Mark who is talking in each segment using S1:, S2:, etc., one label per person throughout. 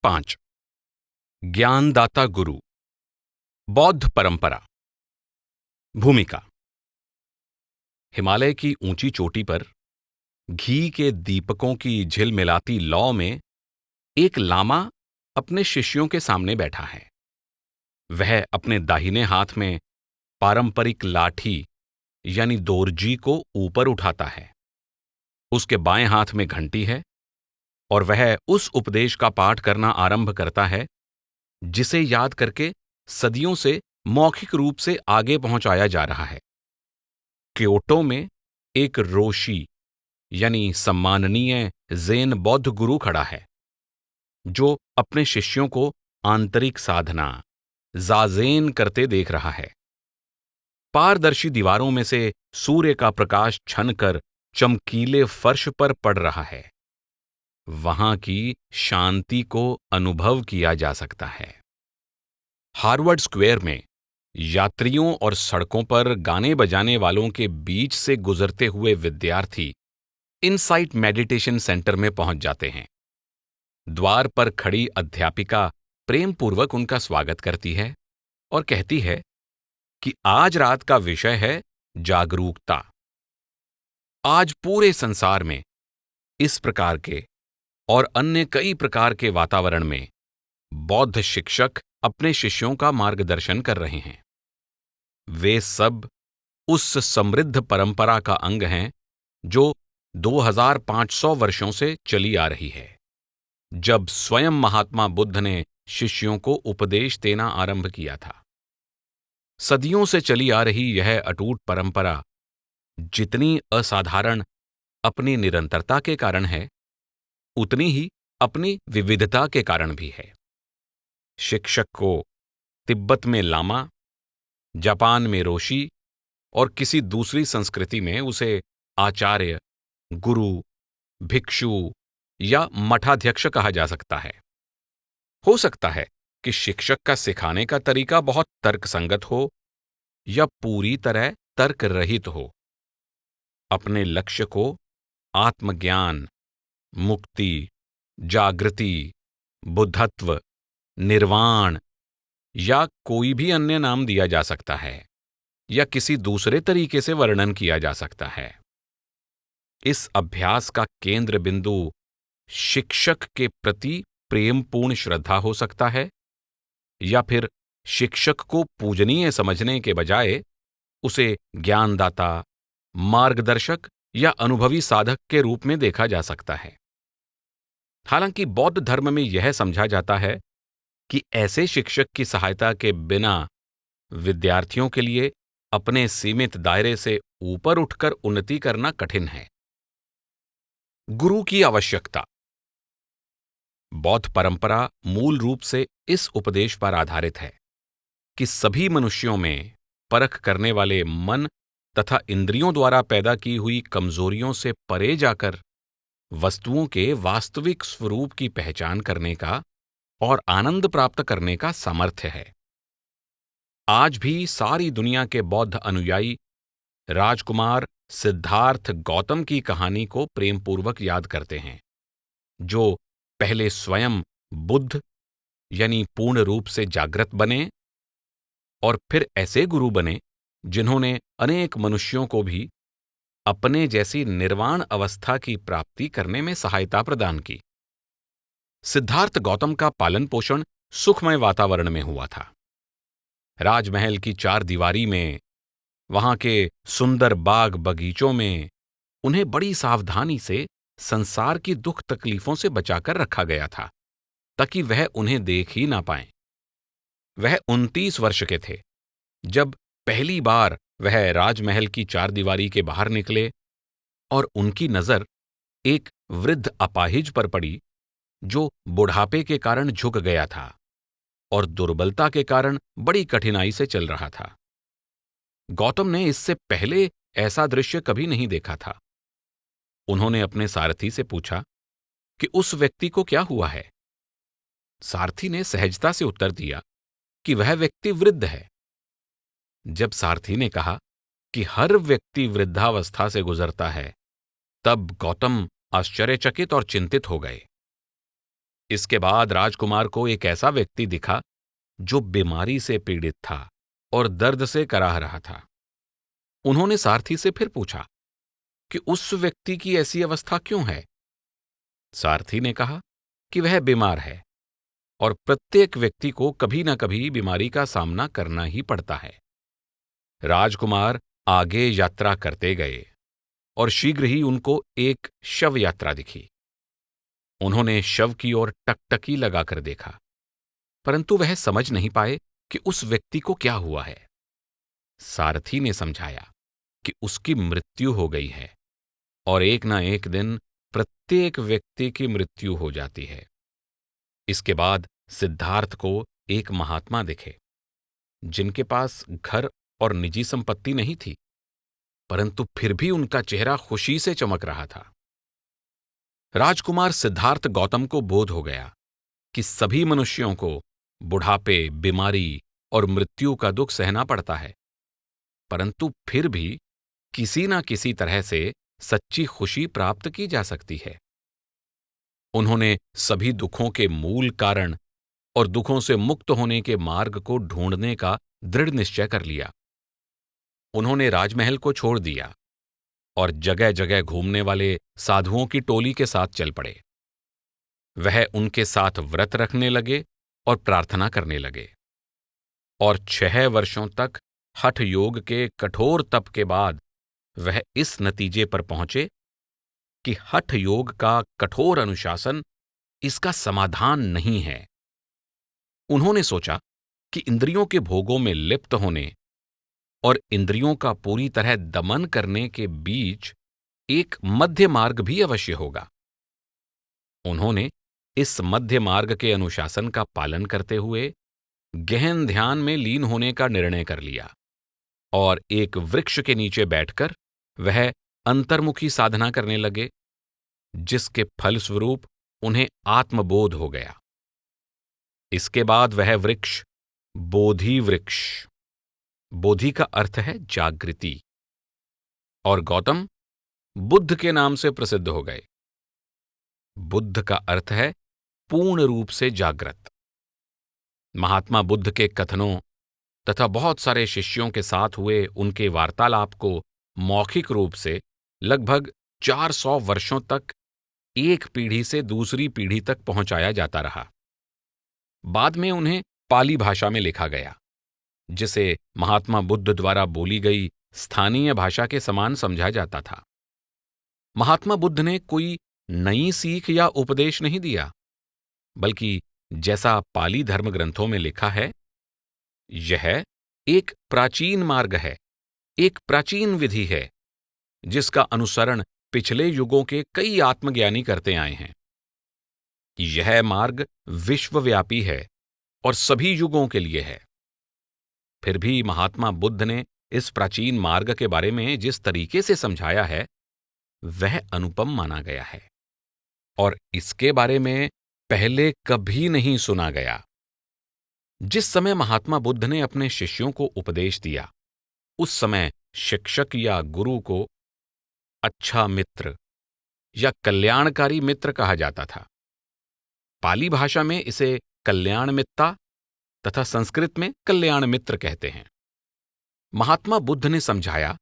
S1: 5. ज्ञानदाता गुरु। बौद्ध परंपरा। भूमिका। हिमालय की ऊंची चोटी पर घी के दीपकों की झिलमिलाती लौ में एक लामा अपने शिष्यों के सामने बैठा है। वह अपने दाहिने हाथ में पारंपरिक लाठी यानी दोरजी को ऊपर उठाता है। उसके बाएं हाथ में घंटी है और वह उस उपदेश का पाठ करना आरंभ करता है जिसे याद करके सदियों से मौखिक रूप से आगे पहुंचाया जा रहा है। क्योटो में एक रोशी यानी सम्माननीय ज़ेन बौद्ध गुरु खड़ा है जो अपने शिष्यों को आंतरिक साधना ज़ाज़ेन करते देख रहा है। पारदर्शी दीवारों में से सूर्य का प्रकाश छनकर चमकीले फर्श पर पड़ रहा है। वहां की शांति को अनुभव किया जा सकता है। हार्वर्ड स्क्वायर में यात्रियों और सड़कों पर गाने बजाने वालों के बीच से गुजरते हुए विद्यार्थी इनसाइट मेडिटेशन सेंटर में पहुंच जाते हैं। द्वार पर खड़ी अध्यापिका प्रेम पूर्वक उनका स्वागत करती है और कहती है कि आज रात का विषय है जागरूकता। आज पूरे संसार में इस प्रकार के और अन्य कई प्रकार के वातावरण में बौद्ध शिक्षक अपने शिष्यों का मार्गदर्शन कर रहे हैं। वे सब उस समृद्ध परंपरा का अंग हैं जो 2500 वर्षों से चली आ रही है, जब स्वयं महात्मा बुद्ध ने शिष्यों को उपदेश देना आरंभ किया था। सदियों से चली आ रही यह अटूट परंपरा जितनी असाधारण अपनी निरंतरता के कारण है, उतनी ही अपनी विविधता के कारण भी है। शिक्षक को तिब्बत में लामा, जापान में रोशी और किसी दूसरी संस्कृति में उसे आचार्य, गुरु, भिक्षु या मठाध्यक्ष कहा जा सकता है। हो सकता है कि शिक्षक का सिखाने का तरीका बहुत तर्कसंगत हो या पूरी तरह तर्क रहित हो। अपने लक्ष्य को आत्मज्ञान, मुक्ति, जागृति, बुद्धत्व, निर्वाण या कोई भी अन्य नाम दिया जा सकता है या किसी दूसरे तरीके से वर्णन किया जा सकता है। इस अभ्यास का केंद्र बिंदु शिक्षक के प्रति प्रेमपूर्ण श्रद्धा हो सकता है या फिर शिक्षक को पूजनीय समझने के बजाय उसे ज्ञानदाता, मार्गदर्शक या अनुभवी साधक के रूप में देखा जा सकता है। हालांकि बौद्ध धर्म में यह समझा जाता है कि ऐसे शिक्षक की सहायता के बिना विद्यार्थियों के लिए अपने सीमित दायरे से ऊपर उठकर उन्नति करना कठिन है। गुरु की आवश्यकता। बौद्ध परंपरा मूल रूप से इस उपदेश पर आधारित है कि सभी मनुष्यों में परख करने वाले मन तथा इंद्रियों द्वारा पैदा की हुई कमजोरियों से परे जाकर वस्तुओं के वास्तविक स्वरूप की पहचान करने का और आनंद प्राप्त करने का सामर्थ्य है। आज भी सारी दुनिया के बौद्ध अनुयायी राजकुमार सिद्धार्थ गौतम की कहानी को प्रेमपूर्वक याद करते हैं, जो पहले स्वयं बुद्ध यानी पूर्ण रूप से जागृत बने और फिर ऐसे गुरु बने जिन्होंने अनेक मनुष्यों को भी अपने जैसी निर्वाण अवस्था की प्राप्ति करने में सहायता प्रदान की। सिद्धार्थ गौतम का पालन पोषण सुखमय वातावरण में हुआ था। राजमहल की चार दीवारी में, वहां के सुंदर बाग बगीचों में उन्हें बड़ी सावधानी से संसार की दुख तकलीफों से बचाकर रखा गया था ताकि वह उन्हें देख ही ना पाएं। वह 29 वर्ष के थे जब पहली बार वह राजमहल की चार दीवारी के बाहर निकले और उनकी नजर एक वृद्ध अपाहिज पर पड़ी जो बुढ़ापे के कारण झुक गया था और दुर्बलता के कारण बड़ी कठिनाई से चल रहा था। गौतम ने इससे पहले ऐसा दृश्य कभी नहीं देखा था। उन्होंने अपने सारथी से पूछा कि उस व्यक्ति को क्या हुआ है। सारथी ने सहजता से उत्तर दिया कि वह व्यक्ति वृद्ध है। जब सारथी ने कहा कि हर व्यक्ति वृद्धावस्था से गुजरता है, तब गौतम आश्चर्यचकित और चिंतित हो गए। इसके बाद राजकुमार को एक ऐसा व्यक्ति दिखा जो बीमारी से पीड़ित था और दर्द से कराह रहा था। उन्होंने सारथी से फिर पूछा कि उस व्यक्ति की ऐसी अवस्था क्यों है। सारथी ने कहा कि वह बीमार है और प्रत्येक व्यक्ति को कभी न कभी बीमारी का सामना करना ही पड़ता है। राजकुमार आगे यात्रा करते गए और शीघ्र ही उनको एक शव यात्रा दिखी। उन्होंने शव की ओर टकटकी लगाकर देखा, परंतु वह समझ नहीं पाए कि उस व्यक्ति को क्या हुआ है। सारथी ने समझाया कि उसकी मृत्यु हो गई है और एक न एक दिन प्रत्येक व्यक्ति की मृत्यु हो जाती है। इसके बाद सिद्धार्थ को एक महात्मा दिखे, जिनके पास घर और निजी संपत्ति नहीं थी, परंतु फिर भी उनका चेहरा खुशी से चमक रहा था। राजकुमार सिद्धार्थ गौतम को बोध हो गया कि सभी मनुष्यों को बुढ़ापे, बीमारी और मृत्यु का दुख सहना पड़ता है, परंतु फिर भी किसी न किसी तरह से सच्ची खुशी प्राप्त की जा सकती है। उन्होंने सभी दुखों के मूल कारण और दुखों से मुक्त होने के मार्ग को ढूंढने का दृढ़ निश्चय कर लिया। उन्होंने राजमहल को छोड़ दिया और जगह जगह घूमने वाले साधुओं की टोली के साथ चल पड़े। वह उनके साथ व्रत रखने लगे और प्रार्थना करने लगे और 6 वर्षों तक हठ योग के कठोर तप के बाद वह इस नतीजे पर पहुंचे कि हठ योग का कठोर अनुशासन इसका समाधान नहीं है। उन्होंने सोचा कि इंद्रियों के भोगों में लिप्त होने और इंद्रियों का पूरी तरह दमन करने के बीच एक मध्य मार्ग भी अवश्य होगा। उन्होंने इस मध्य मार्ग के अनुशासन का पालन करते हुए गहन ध्यान में लीन होने का निर्णय कर लिया और एक वृक्ष के नीचे बैठकर वह अंतर्मुखी साधना करने लगे, जिसके फलस्वरूप उन्हें आत्मबोध हो गया। इसके बाद वह वृक्ष बोधि वृक्ष, बोधि का अर्थ है जागृति, और गौतम बुद्ध के नाम से प्रसिद्ध हो गए। बुद्ध का अर्थ है पूर्ण रूप से जागृत। महात्मा बुद्ध के कथनों तथा बहुत सारे शिष्यों के साथ हुए उनके वार्तालाप को मौखिक रूप से लगभग 400 वर्षों तक एक पीढ़ी से दूसरी पीढ़ी तक पहुंचाया जाता रहा। बाद में उन्हें पाली भाषा में लिखा गया, जिसे महात्मा बुद्ध द्वारा बोली गई स्थानीय भाषा के समान समझा जाता था। महात्मा बुद्ध ने कोई नई सीख या उपदेश नहीं दिया, बल्कि जैसा पाली धर्म ग्रंथों में लिखा है, यह एक प्राचीन मार्ग है, एक प्राचीन विधि है, जिसका अनुसरण पिछले युगों के कई आत्मज्ञानी करते आए हैं। यह मार्ग विश्वव्यापी है और सभी युगों के लिए है। फिर भी महात्मा बुद्ध ने इस प्राचीन मार्ग के बारे में जिस तरीके से समझाया है, वह अनुपम माना गया है और इसके बारे में पहले कभी नहीं सुना गया। जिस समय महात्मा बुद्ध ने अपने शिष्यों को उपदेश दिया, उस समय शिक्षक या गुरु को अच्छा मित्र या कल्याणकारी मित्र कहा जाता था। पाली भाषा में इसे कल्याण मित्ता तथा संस्कृत में कल्याण मित्र कहते हैं। महात्मा बुद्ध ने समझाया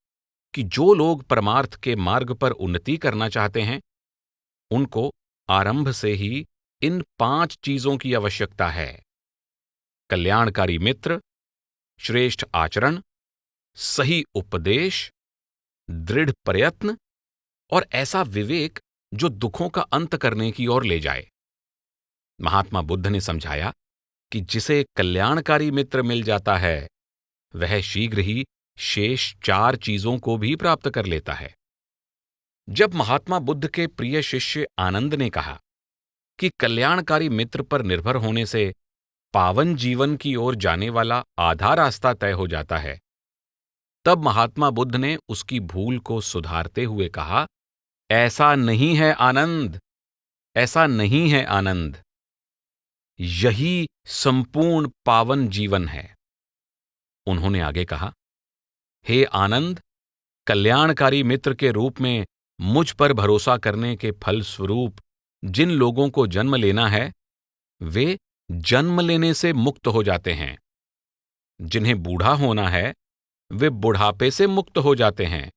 S1: कि जो लोग परमार्थ के मार्ग पर उन्नति करना चाहते हैं, उनको आरंभ से ही इन 5 चीजों की आवश्यकता है: कल्याणकारी मित्र, श्रेष्ठ आचरण, सही उपदेश, दृढ़ प्रयत्न और ऐसा विवेक जो दुखों का अंत करने की ओर ले जाए। महात्मा बुद्ध ने समझाया कि जिसे कल्याणकारी मित्र मिल जाता है, वह शीघ्र ही शेष 4 चीजों को भी प्राप्त कर लेता है। जब महात्मा बुद्ध के प्रिय शिष्य आनंद ने कहा कि कल्याणकारी मित्र पर निर्भर होने से पावन जीवन की ओर जाने वाला आधा रास्ता तय हो जाता है, तब महात्मा बुद्ध ने उसकी भूल को सुधारते हुए कहा, ऐसा नहीं है आनंद, ऐसा नहीं है आनंद, यही संपूर्ण पावन जीवन है। उन्होंने आगे कहा, हे आनंद, कल्याणकारी मित्र के रूप में मुझ पर भरोसा करने के फलस्वरूप जिन लोगों को जन्म लेना है, वे जन्म लेने से मुक्त हो जाते हैं। जिन्हें बूढ़ा होना है वे बुढ़ापे से मुक्त हो जाते हैं।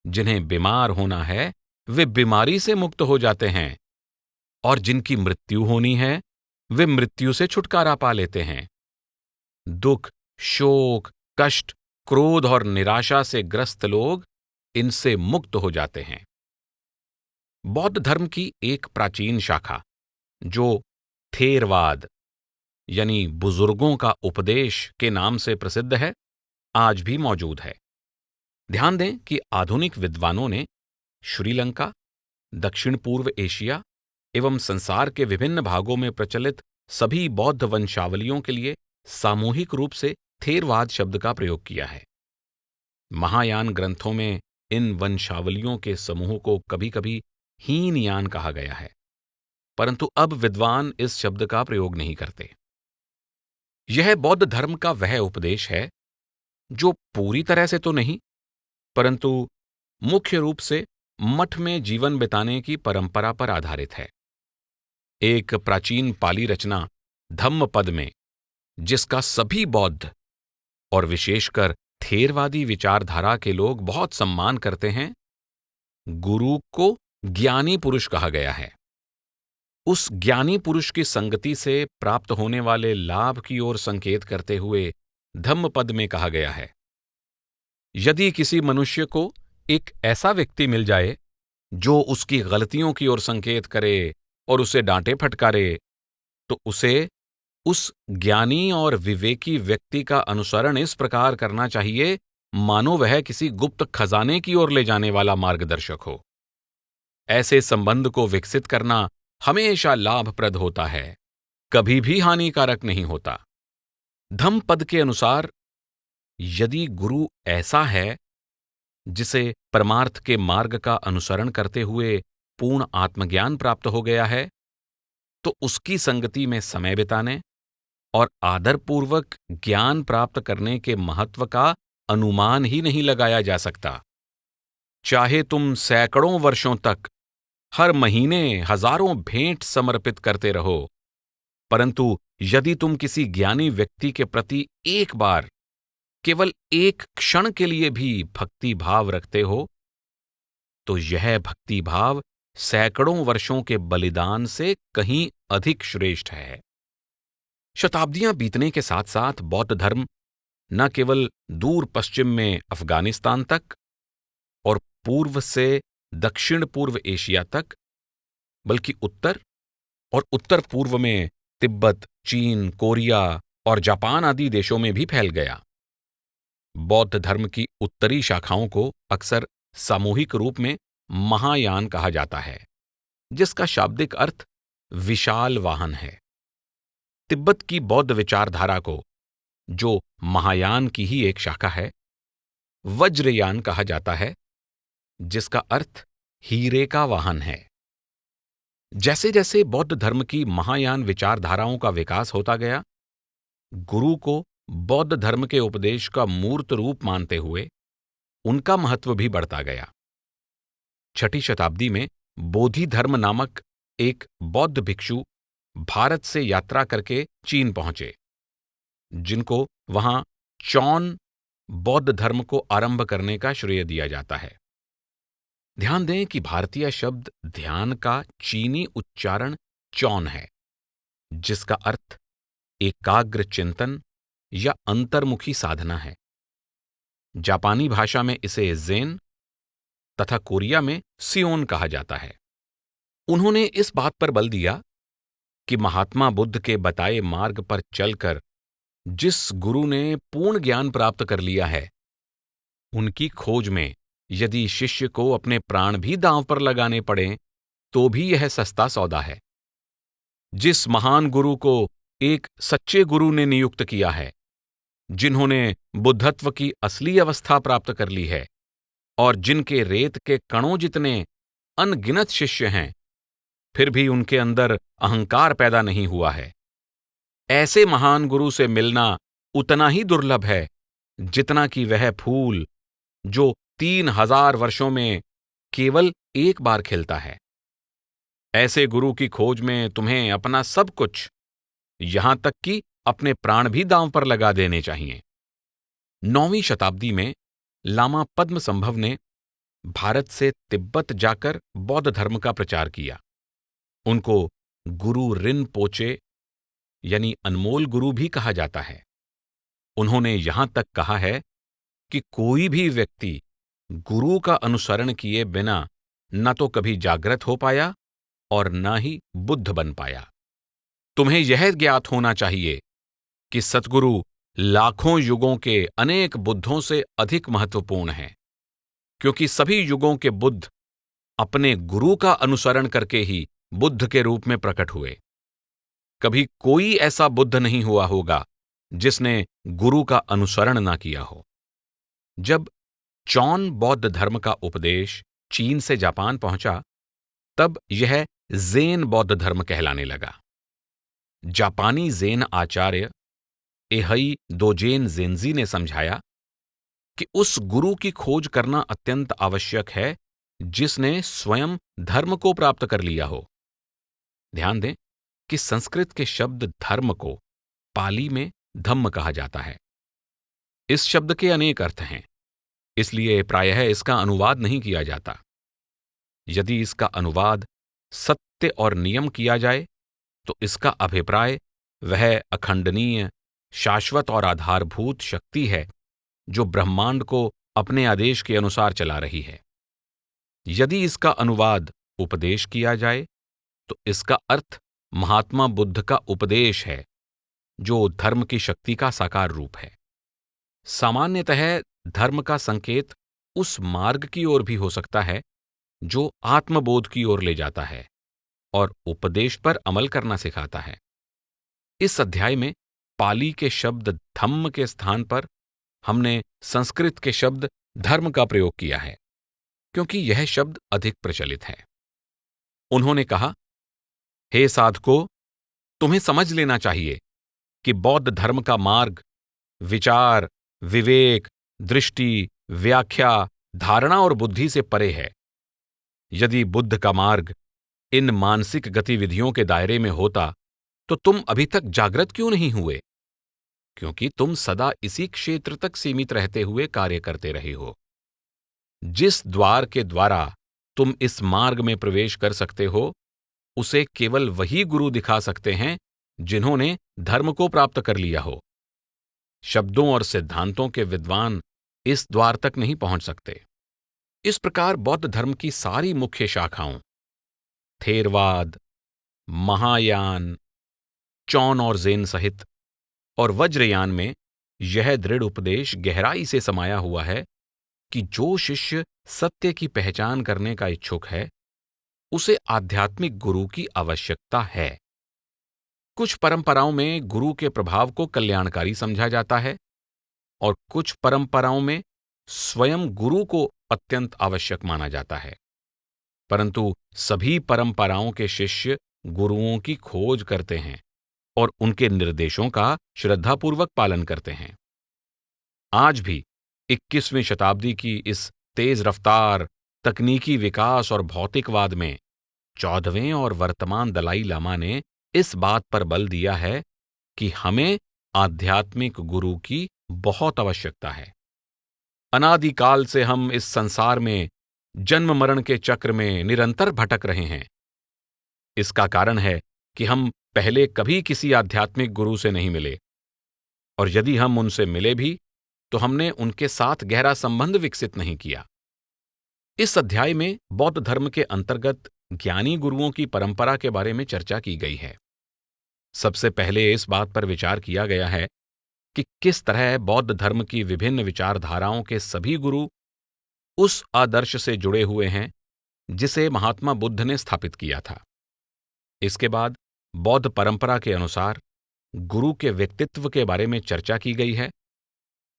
S1: जिन्हें बीमार होना है वे बीमारी से मुक्त हो जाते हैं। और जिनकी मृत्यु होनी है वे मृत्यु से छुटकारा पा लेते हैं। दुख, शोक, कष्ट, क्रोध और निराशा से ग्रस्त लोग इनसे मुक्त हो जाते हैं। बौद्ध धर्म की एक प्राचीन शाखा जो थेरवाद यानी बुजुर्गों का उपदेश के नाम से प्रसिद्ध है, आज भी मौजूद है। ध्यान दें कि आधुनिक विद्वानों ने श्रीलंका, दक्षिण पूर्व एशिया एवं संसार के विभिन्न भागों में प्रचलित सभी बौद्ध वंशावलियों के लिए सामूहिक रूप से थेरवाद शब्द का प्रयोग किया है। महायान ग्रंथों में इन वंशावलियों के समूह को कभी कभी हीनयान कहा गया है, परंतु अब विद्वान इस शब्द का प्रयोग नहीं करते। यह बौद्ध धर्म का वह उपदेश है जो पूरी तरह से तो नहीं, परंतु मुख्य रूप से मठ में जीवन बिताने की परंपरा पर आधारित है। एक प्राचीन पाली रचना धम्मपद में, जिसका सभी बौद्ध और विशेषकर थेरवादी विचारधारा के लोग बहुत सम्मान करते हैं, गुरु को ज्ञानी पुरुष कहा गया है। उस ज्ञानी पुरुष की संगति से प्राप्त होने वाले लाभ की ओर संकेत करते हुए धम्मपद में कहा गया है, यदि किसी मनुष्य को एक ऐसा व्यक्ति मिल जाए जो उसकी गलतियों की ओर संकेत करे और उसे डांटे फटकारे, तो उसे उस ज्ञानी और विवेकी व्यक्ति का अनुसरण इस प्रकार करना चाहिए मानो वह किसी गुप्त खजाने की ओर ले जाने वाला मार्गदर्शक हो। ऐसे संबंध को विकसित करना हमेशा लाभप्रद होता है, कभी भी हानिकारक नहीं होता। धम्मपद के अनुसार यदि गुरु ऐसा है जिसे परमार्थ के मार्ग का अनुसरण करते हुए पूर्ण आत्मज्ञान प्राप्त हो गया है, तो उसकी संगति में समय बिताने और आदरपूर्वक ज्ञान प्राप्त करने के महत्व का अनुमान ही नहीं लगाया जा सकता। चाहे तुम सैकड़ों वर्षों तक हर महीने हजारों भेंट समर्पित करते रहो, परंतु यदि तुम किसी ज्ञानी व्यक्ति के प्रति एक बार, केवल एक क्षण के लिए भी भक्ति भाव रखते हो, तो यह भक्ति भाव सैकड़ों वर्षों के बलिदान से कहीं अधिक श्रेष्ठ है। शताब्दियां बीतने के साथ साथ बौद्ध धर्म न केवल दूर पश्चिम में अफगानिस्तान तक और पूर्व से दक्षिण पूर्व एशिया तक, बल्कि उत्तर और उत्तर पूर्व में तिब्बत, चीन, कोरिया और जापान आदि देशों में भी फैल गया। बौद्ध धर्म की उत्तरी शाखाओं को अक्सर सामूहिक रूप में महायान कहा जाता है, जिसका शाब्दिक अर्थ विशाल वाहन है। तिब्बत की बौद्ध विचारधारा को, जो महायान की ही एक शाखा है, वज्रयान कहा जाता है, जिसका अर्थ हीरे का वाहन है। जैसे जैसे बौद्ध धर्म की महायान विचारधाराओं का विकास होता गया, गुरु को बौद्ध धर्म के उपदेश का मूर्त रूप मानते हुए उनका महत्व भी बढ़ता गया। 6ठी शताब्दी में बोधि धर्म नामक एक बौद्ध भिक्षु भारत से यात्रा करके चीन पहुंचे, जिनको वहां चौन बौद्ध धर्म को आरंभ करने का श्रेय दिया जाता है। ध्यान दें कि भारतीय शब्द ध्यान का चीनी उच्चारण चौन है, जिसका अर्थ एकाग्र चिंतन या अंतर्मुखी साधना है। जापानी भाषा में इसे ज़ेन तथा कोरिया में सियोन कहा जाता है। उन्होंने इस बात पर बल दिया कि महात्मा बुद्ध के बताए मार्ग पर चलकर जिस गुरु ने पूर्ण ज्ञान प्राप्त कर लिया है, उनकी खोज में यदि शिष्य को अपने प्राण भी दांव पर लगाने पड़े तो भी यह सस्ता सौदा है। जिस महान गुरु को एक सच्चे गुरु ने नियुक्त किया है, जिन्होंने बुद्धत्व की असली अवस्था प्राप्त कर ली है और जिनके रेत के कणों जितने अनगिनत शिष्य हैं, फिर भी उनके अंदर अहंकार पैदा नहीं हुआ है, ऐसे महान गुरु से मिलना उतना ही दुर्लभ है जितना कि वह फूल जो 3000 वर्षों में केवल एक बार खिलता है। ऐसे गुरु की खोज में तुम्हें अपना सब कुछ, यहां तक कि अपने प्राण भी दांव पर लगा देने चाहिए। 9वीं शताब्दी में लामा पद्मसंभव ने भारत से तिब्बत जाकर बौद्ध धर्म का प्रचार किया। उनको गुरु रिनपोचे यानी अनमोल गुरु भी कहा जाता है। उन्होंने यहां तक कहा है कि कोई भी व्यक्ति गुरु का अनुसरण किए बिना न तो कभी जागृत हो पाया और न ही बुद्ध बन पाया। तुम्हें यह ज्ञात होना चाहिए कि सतगुरु लाखों युगों के अनेक बुद्धों से अधिक महत्वपूर्ण हैं, क्योंकि सभी युगों के बुद्ध अपने गुरु का अनुसरण करके ही बुद्ध के रूप में प्रकट हुए। कभी कोई ऐसा बुद्ध नहीं हुआ होगा जिसने गुरु का अनुसरण ना किया हो। जब चौन बौद्ध धर्म का उपदेश चीन से जापान पहुंचा, तब यह ज़ेन बौद्ध धर्म कहलाने लगा। जापानी ज़ेन आचार्य एहई दोजेन ज़ेन्ज़ी ने समझाया कि उस गुरु की खोज करना अत्यंत आवश्यक है जिसने स्वयं धर्म को प्राप्त कर लिया हो। ध्यान दें कि संस्कृत के शब्द धर्म को पाली में धम्म कहा जाता है। इस शब्द के अनेक अर्थ हैं, इसलिए प्रायः इसका अनुवाद नहीं किया जाता। यदि इसका अनुवाद सत्य और नियम किया जाए तो इसका अभिप्राय वह अखंडनीय, शाश्वत और आधारभूत शक्ति है जो ब्रह्मांड को अपने आदेश के अनुसार चला रही है। यदि इसका अनुवाद उपदेश किया जाए तो इसका अर्थ महात्मा बुद्ध का उपदेश है, जो धर्म की शक्ति का साकार रूप है। सामान्यतः धर्म का संकेत उस मार्ग की ओर भी हो सकता है जो आत्मबोध की ओर ले जाता है और उपदेश पर अमल करना सिखाता है। इस अध्याय में पाली के शब्द धम्म के स्थान पर हमने संस्कृत के शब्द धर्म का प्रयोग किया है, क्योंकि यह शब्द अधिक प्रचलित है। उन्होंने कहा, हे साधको, तुम्हें समझ लेना चाहिए कि बौद्ध धर्म का मार्ग विचार, विवेक, दृष्टि, व्याख्या, धारणा और बुद्धि से परे है। यदि बुद्ध का मार्ग इन मानसिक गतिविधियों के दायरे में होता तो तुम अभी तक जागृत क्यों नहीं हुए? क्योंकि तुम सदा इसी क्षेत्र तक सीमित रहते हुए कार्य करते रहे हो। जिस द्वार के द्वारा तुम इस मार्ग में प्रवेश कर सकते हो, उसे केवल वही गुरु दिखा सकते हैं जिन्होंने धर्म को प्राप्त कर लिया हो। शब्दों और सिद्धांतों के विद्वान इस द्वार तक नहीं पहुंच सकते। इस प्रकार बौद्ध धर्म की सारी मुख्य शाखाओं थेरवाद, महायान, चौन और ज़ेन सहित और वज्रयान में यह दृढ़ उपदेश गहराई से समाया हुआ है कि जो शिष्य सत्य की पहचान करने का इच्छुक है, उसे आध्यात्मिक गुरु की आवश्यकता है। कुछ परंपराओं में गुरु के प्रभाव को कल्याणकारी समझा जाता है और कुछ परंपराओं में स्वयं गुरु को अत्यंत आवश्यक माना जाता है, परंतु सभी परंपराओं के शिष्य गुरुओं की खोज करते हैं और उनके निर्देशों का श्रद्धापूर्वक पालन करते हैं। आज भी 21वीं शताब्दी की इस तेज रफ्तार तकनीकी विकास और भौतिकवाद में 14वें और वर्तमान दलाई लामा ने इस बात पर बल दिया है कि हमें आध्यात्मिक गुरु की बहुत आवश्यकता है। अनादिकाल से हम इस संसार में जन्म मरण के चक्र में निरंतर भटक रहे हैं। इसका कारण है कि हम पहले कभी किसी आध्यात्मिक गुरु से नहीं मिले, और यदि हम उनसे मिले भी तो हमने उनके साथ गहरा संबंध विकसित नहीं किया। इस अध्याय में बौद्ध धर्म के अंतर्गत ज्ञानी गुरुओं की परंपरा के बारे में चर्चा की गई है। सबसे पहले इस बात पर विचार किया गया है कि किस तरह बौद्ध धर्म की विभिन्न विचारधाराओं के सभी गुरु उस आदर्श से जुड़े हुए हैं जिसे महात्मा बुद्ध ने स्थापित किया था। इसके बाद बौद्ध परंपरा के अनुसार गुरु के व्यक्तित्व के बारे में चर्चा की गई है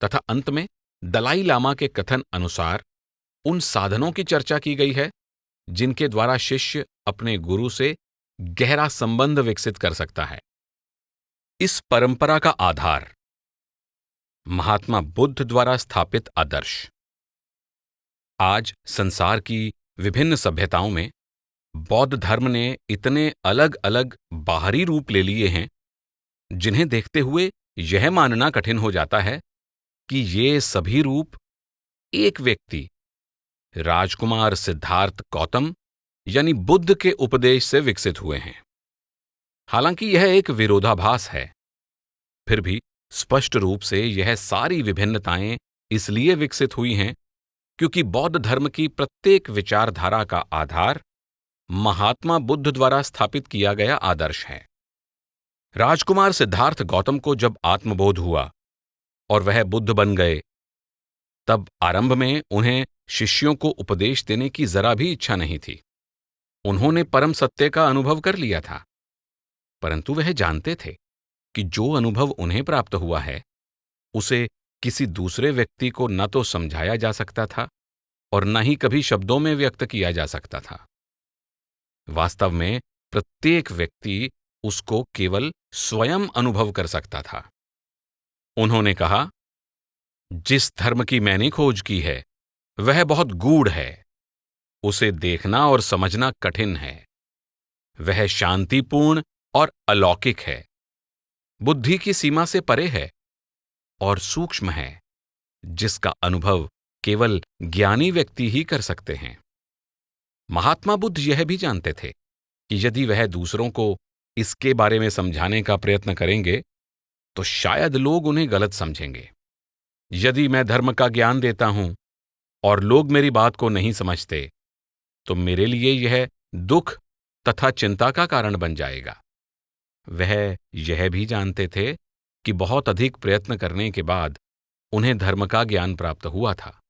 S1: तथा अंत में दलाई लामा के कथन अनुसार उन साधनों की चर्चा की गई है जिनके द्वारा शिष्य अपने गुरु से गहरा संबंध विकसित कर सकता है। इस परंपरा का आधार महात्मा बुद्ध द्वारा स्थापित आदर्श। आज संसार की विभिन्न सभ्यताओं में बौद्ध धर्म ने इतने अलग अलग बाहरी रूप ले लिए हैं जिन्हें देखते हुए यह मानना कठिन हो जाता है कि ये सभी रूप एक व्यक्ति, राजकुमार सिद्धार्थ गौतम यानी बुद्ध के उपदेश से विकसित हुए हैं। हालांकि यह एक विरोधाभास है, फिर भी स्पष्ट रूप से यह सारी विभिन्नताएं इसलिए विकसित हुई हैं क्योंकि बौद्ध धर्म की प्रत्येक विचारधारा का आधार महात्मा बुद्ध द्वारा स्थापित किया गया आदर्श है। राजकुमार सिद्धार्थ गौतम को जब आत्मबोध हुआ और वह बुद्ध बन गए, तब आरंभ में उन्हें शिष्यों को उपदेश देने की जरा भी इच्छा नहीं थी। उन्होंने परम सत्य का अनुभव कर लिया था, परंतु वह जानते थे कि जो अनुभव उन्हें प्राप्त हुआ है उसे किसी दूसरे व्यक्ति को न तो समझाया जा सकता था और न ही कभी शब्दों में व्यक्त किया जा सकता था। वास्तव में प्रत्येक व्यक्ति उसको केवल स्वयं अनुभव कर सकता था। उन्होंने कहा, जिस धर्म की मैंने खोज की है वह बहुत गूढ़ है, उसे देखना और समझना कठिन है। वह शांतिपूर्ण और अलौकिक है, बुद्धि की सीमा से परे है और सूक्ष्म है, जिसका अनुभव केवल ज्ञानी व्यक्ति ही कर सकते हैं। महात्मा बुद्ध यह भी जानते थे कि यदि वह दूसरों को इसके बारे में समझाने का प्रयत्न करेंगे तो शायद लोग उन्हें गलत समझेंगे। यदि मैं धर्म का ज्ञान देता हूं और लोग मेरी बात को नहीं समझते तो मेरे लिए यह दुख तथा चिंता का कारण बन जाएगा। वह यह भी जानते थे कि बहुत अधिक प्रयत्न करने के बाद उन्हें धर्म का ज्ञान प्राप्त हुआ था।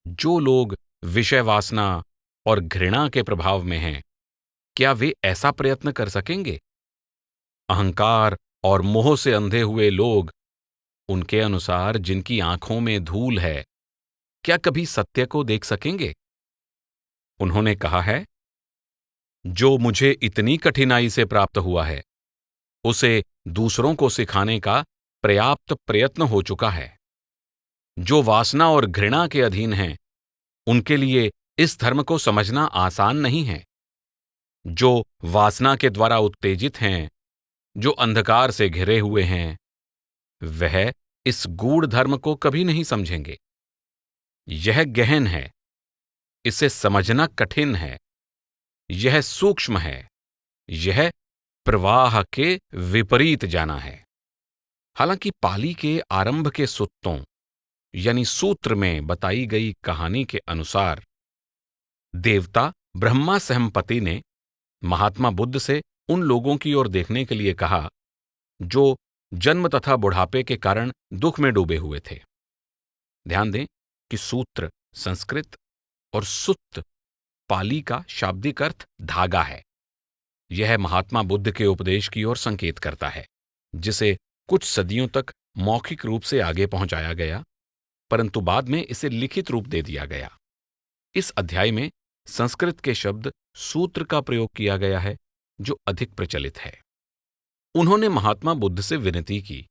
S1: जो लोग विषय वासना और घृणा के प्रभाव में हैं, क्या वे ऐसा प्रयत्न कर सकेंगे? अहंकार और मोह से अंधे हुए लोग, उनके अनुसार जिनकी आंखों में धूल है, क्या कभी सत्य को देख सकेंगे? उन्होंने कहा है, जो मुझे इतनी कठिनाई से प्राप्त हुआ है उसे दूसरों को सिखाने का पर्याप्त प्रयत्न हो चुका है। जो वासना और घृणा के अधीन हैं, उनके लिए इस धर्म को समझना आसान नहीं है। जो वासना के द्वारा उत्तेजित हैं, जो अंधकार से घिरे हुए हैं, वह इस गूढ़ धर्म को कभी नहीं समझेंगे। यह गहन है, इसे समझना कठिन है, यह सूक्ष्म है, यह प्रवाह के विपरीत जाना है। हालांकि पाली के आरंभ के सुत्तों यानी सूत्र में बताई गई कहानी के अनुसार देवता ब्रह्मा सहमपति ने महात्मा बुद्ध से उन लोगों की ओर देखने के लिए कहा जो जन्म तथा बुढ़ापे के कारण दुख में डूबे हुए थे। ध्यान दें कि सूत्र संस्कृत और सुत्त पाली का शाब्दिक अर्थ धागा है। यह महात्मा बुद्ध के उपदेश की ओर संकेत करता है, जिसे कुछ सदियों तक मौखिक रूप से आगे पहुंचाया गया, परंतु बाद में इसे लिखित रूप दे दिया गया। इस अध्याय में संस्कृत के शब्द सूत्र का प्रयोग किया गया है, जो अधिक प्रचलित है। उन्होंने महात्मा बुद्ध से विनती की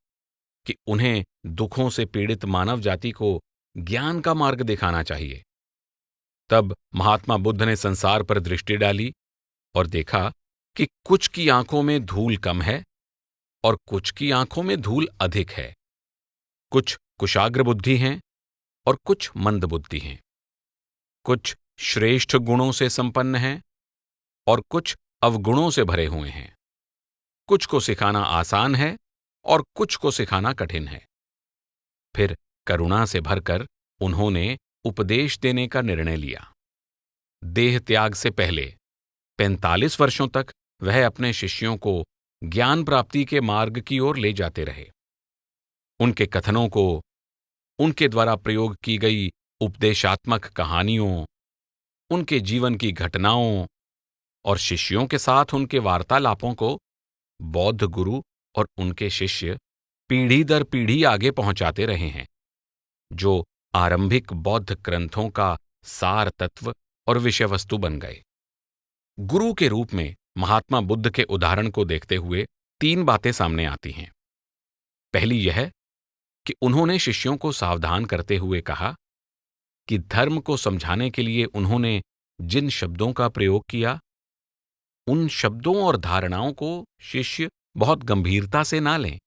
S1: कि उन्हें दुखों से पीड़ित मानव जाति को ज्ञान का मार्ग दिखाना चाहिए। तब महात्मा बुद्ध ने संसार पर दृष्टि डाली और देखा कि कुछ की आंखों में धूल कम है और कुछ की आंखों में धूल अधिक है। कुछ कुशाग्र बुद्धि हैं और कुछ मंद बुद्धि हैं। कुछ श्रेष्ठ गुणों से संपन्न हैं और कुछ अवगुणों से भरे हुए हैं। कुछ को सिखाना आसान है और कुछ को सिखाना कठिन है। फिर करुणा से भरकर उन्होंने उपदेश देने का निर्णय लिया। देह त्याग से पहले 45 वर्षों तक वह अपने शिष्यों को ज्ञान प्राप्ति के मार्ग की ओर ले जाते रहे। उनके कथनों को, उनके द्वारा प्रयोग की गई उपदेशात्मक कहानियों, उनके जीवन की घटनाओं और शिष्यों के साथ उनके वार्तालापों को बौद्ध गुरु और उनके शिष्य पीढ़ी दर पीढ़ी आगे पहुंचाते रहे हैं, जो आरंभिक बौद्ध ग्रंथों का सार तत्व और विषय वस्तु बन गए। गुरु के रूप में महात्मा बुद्ध के उदाहरण को देखते हुए 3 बातें सामने आती हैं। पहली यह कि उन्होंने शिष्यों को सावधान करते हुए कहा कि धर्म को समझाने के लिए उन्होंने जिन शब्दों का प्रयोग किया उन शब्दों और धारणाओं को शिष्य बहुत गंभीरता से ना लें।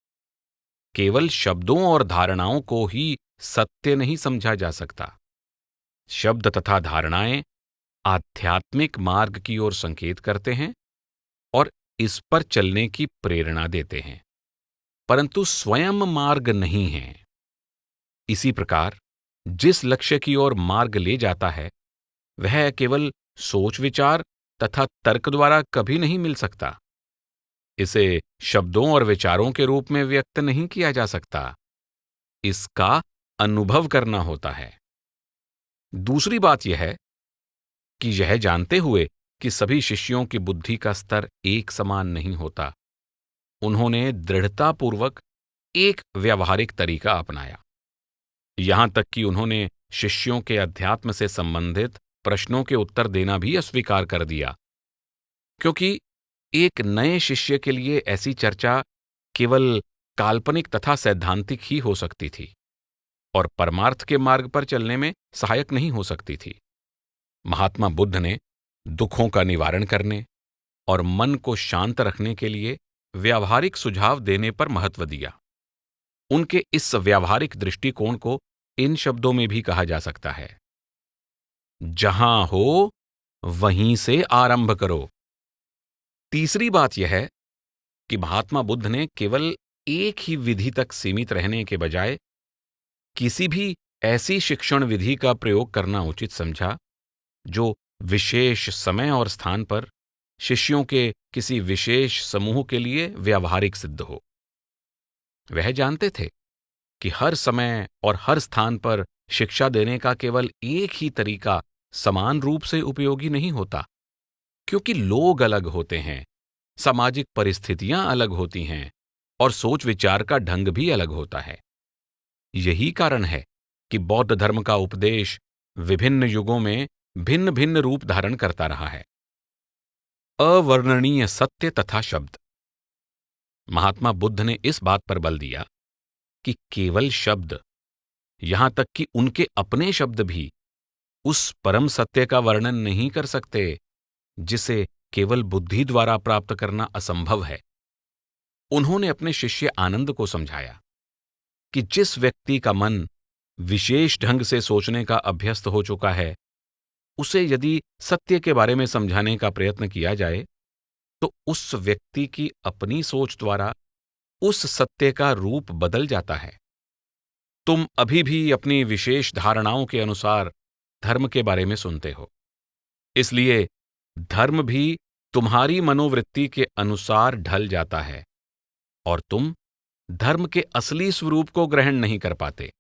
S1: केवल शब्दों और धारणाओं को ही सत्य नहीं समझा जा सकता। शब्द तथा धारणाएं आध्यात्मिक मार्ग की ओर संकेत करते हैं और इस पर चलने की प्रेरणा देते हैं, परंतु स्वयं मार्ग नहीं हैं। इसी प्रकार जिस लक्ष्य की ओर मार्ग ले जाता है, वह केवल सोच विचार तथा तर्क द्वारा कभी नहीं मिल सकता। इसे शब्दों और विचारों के रूप में व्यक्त नहीं किया जा सकता। इसका अनुभव करना होता है। दूसरी बात यह है कि यह जानते हुए कि सभी शिष्यों की बुद्धि का स्तर एक समान नहीं होता, उन्होंने दृढ़तापूर्वक एक व्यावहारिक तरीका अपनाया। यहां तक कि उन्होंने शिष्यों के अध्यात्म से संबंधित प्रश्नों के उत्तर देना भी अस्वीकार कर दिया, क्योंकि एक नए शिष्य के लिए ऐसी चर्चा केवल काल्पनिक तथा सैद्धांतिक ही हो सकती थी और परमार्थ के मार्ग पर चलने में सहायक नहीं हो सकती थी। महात्मा बुद्ध ने दुखों का निवारण करने और मन को शांत रखने के लिए व्यावहारिक सुझाव देने पर महत्व दिया। उनके इस व्यावहारिक दृष्टिकोण को इन शब्दों में भी कहा जा सकता है, जहां हो वहीं से आरंभ करो। तीसरी बात यह है कि महात्मा बुद्ध ने केवल एक ही विधि तक सीमित रहने के बजाय किसी भी ऐसी शिक्षण विधि का प्रयोग करना उचित समझा जो विशेष समय और स्थान पर शिष्यों के किसी विशेष समूह के लिए व्यावहारिक सिद्ध हो। वह जानते थे कि हर समय और हर स्थान पर शिक्षा देने का केवल एक ही तरीका समान रूप से उपयोगी नहीं होता, क्योंकि लोग अलग होते हैं, सामाजिक परिस्थितियां अलग होती हैं और सोच विचार का ढंग भी अलग होता है। यही कारण है कि बौद्ध धर्म का उपदेश विभिन्न युगों में भिन्न भिन्न रूप धारण करता रहा है। अवर्णनीय सत्य तथा शब्द। महात्मा बुद्ध ने इस बात पर बल दिया कि केवल शब्द, यहां तक कि उनके अपने शब्द भी उस परम सत्य का वर्णन नहीं कर सकते जिसे केवल बुद्धि द्वारा प्राप्त करना असंभव है। उन्होंने अपने शिष्य आनंद को समझाया कि जिस व्यक्ति का मन विशेष ढंग से सोचने का अभ्यस्त हो चुका है, उसे यदि सत्य के बारे में समझाने का प्रयत्न किया जाए तो उस व्यक्ति की अपनी सोच द्वारा उस सत्य का रूप बदल जाता है। तुम अभी भी अपनी विशेष धारणाओं के अनुसार धर्म के बारे में सुनते हो, इसलिए धर्म भी तुम्हारी मनोवृत्ति के अनुसार ढल जाता है और तुम धर्म के असली स्वरूप को ग्रहण नहीं कर पाते।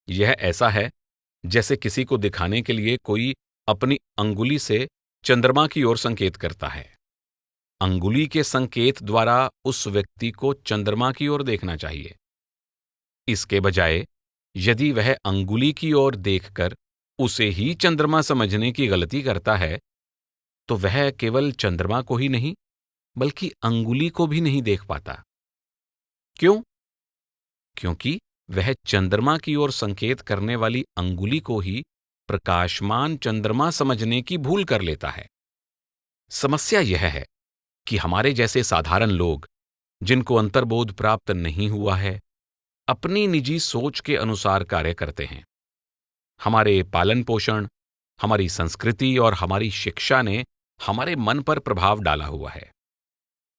S1: यह ऐसा है जैसे किसी को दिखाने के लिए कोई अपनी अंगुली से चंद्रमा की ओर संकेत करता है। अंगुली के संकेत द्वारा उस व्यक्ति को चंद्रमा की ओर देखना चाहिए। इसके बजाय यदि वह अंगुली की ओर देखकर उसे ही चंद्रमा समझने की गलती करता है, तो वह केवल चंद्रमा को ही नहीं बल्कि अंगुली को भी नहीं देख पाता। क्यों? क्योंकि वह चंद्रमा की ओर संकेत करने वाली अंगुली को ही प्रकाशमान चंद्रमा समझने की भूल कर लेता है। समस्या यह है कि हमारे जैसे साधारण लोग, जिनको अंतर्बोध प्राप्त नहीं हुआ है, अपनी निजी सोच के अनुसार कार्य करते हैं। हमारे पालन पोषण, हमारी संस्कृति और हमारी शिक्षा ने हमारे मन पर प्रभाव डाला हुआ है।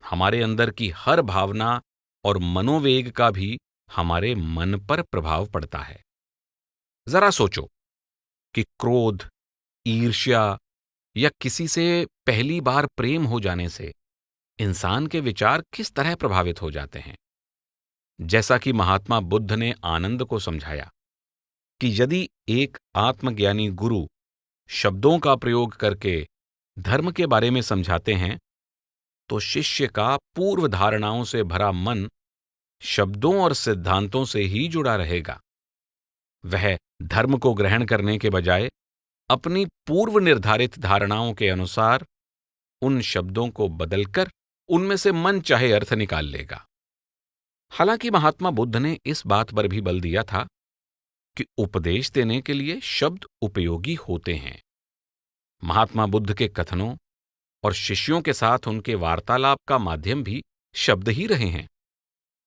S1: हमारे अंदर की हर भावना और मनोवेग का भी हमारे मन पर प्रभाव पड़ता है। जरा सोचो कि क्रोध, ईर्ष्या या किसी से पहली बार प्रेम हो जाने से इंसान के विचार किस तरह प्रभावित हो जाते हैं। जैसा कि महात्मा बुद्ध ने आनंद को समझाया कि यदि एक आत्मज्ञानी गुरु शब्दों का प्रयोग करके धर्म के बारे में समझाते हैं, तो शिष्य का पूर्व धारणाओं से भरा मन शब्दों और सिद्धांतों से ही जुड़ा रहेगा। वह धर्म को ग्रहण करने के बजाय अपनी पूर्व निर्धारित धारणाओं के अनुसार उन शब्दों को बदलकर उनमें से मन चाहे अर्थ निकाल लेगा। हालांकि महात्मा बुद्ध ने इस बात पर भी बल दिया था कि उपदेश देने के लिए शब्द उपयोगी होते हैं। महात्मा बुद्ध के कथनों और शिष्यों के साथ उनके वार्तालाप का माध्यम भी शब्द ही रहे हैं।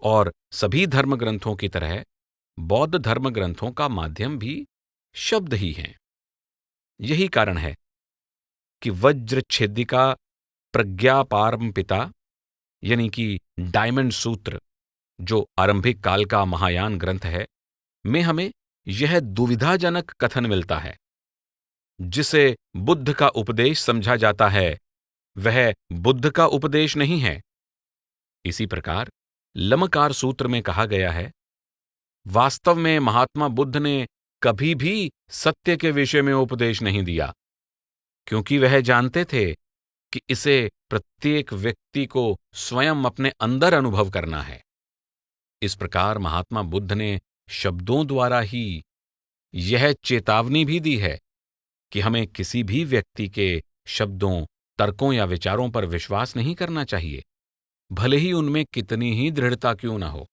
S1: और सभी धर्म ग्रंथों की तरह बौद्ध धर्म ग्रंथों का माध्यम भी शब्द ही हैं। यही कारण है कि वज्र छेदिका प्रज्ञापारंपिता यानी कि डायमंड सूत्र, जो आरंभिक काल का महायान ग्रंथ है, में हमें यह दुविधाजनक कथन मिलता है। जिसे बुद्ध का उपदेश समझा जाता है वह बुद्ध का उपदेश नहीं है। इसी प्रकार लमकार सूत्र में कहा गया है, वास्तव में महात्मा बुद्ध ने कभी भी सत्य के विषय में उपदेश नहीं दिया, क्योंकि वह जानते थे कि इसे प्रत्येक व्यक्ति को स्वयं अपने अंदर अनुभव करना है। इस प्रकार महात्मा बुद्ध ने शब्दों द्वारा ही यह चेतावनी भी दी है कि हमें किसी भी व्यक्ति के शब्दों, तर्कों या विचारों पर विश्वास नहीं करना चाहिए, भले ही उनमें कितनी ही दृढ़ता क्यों न हो।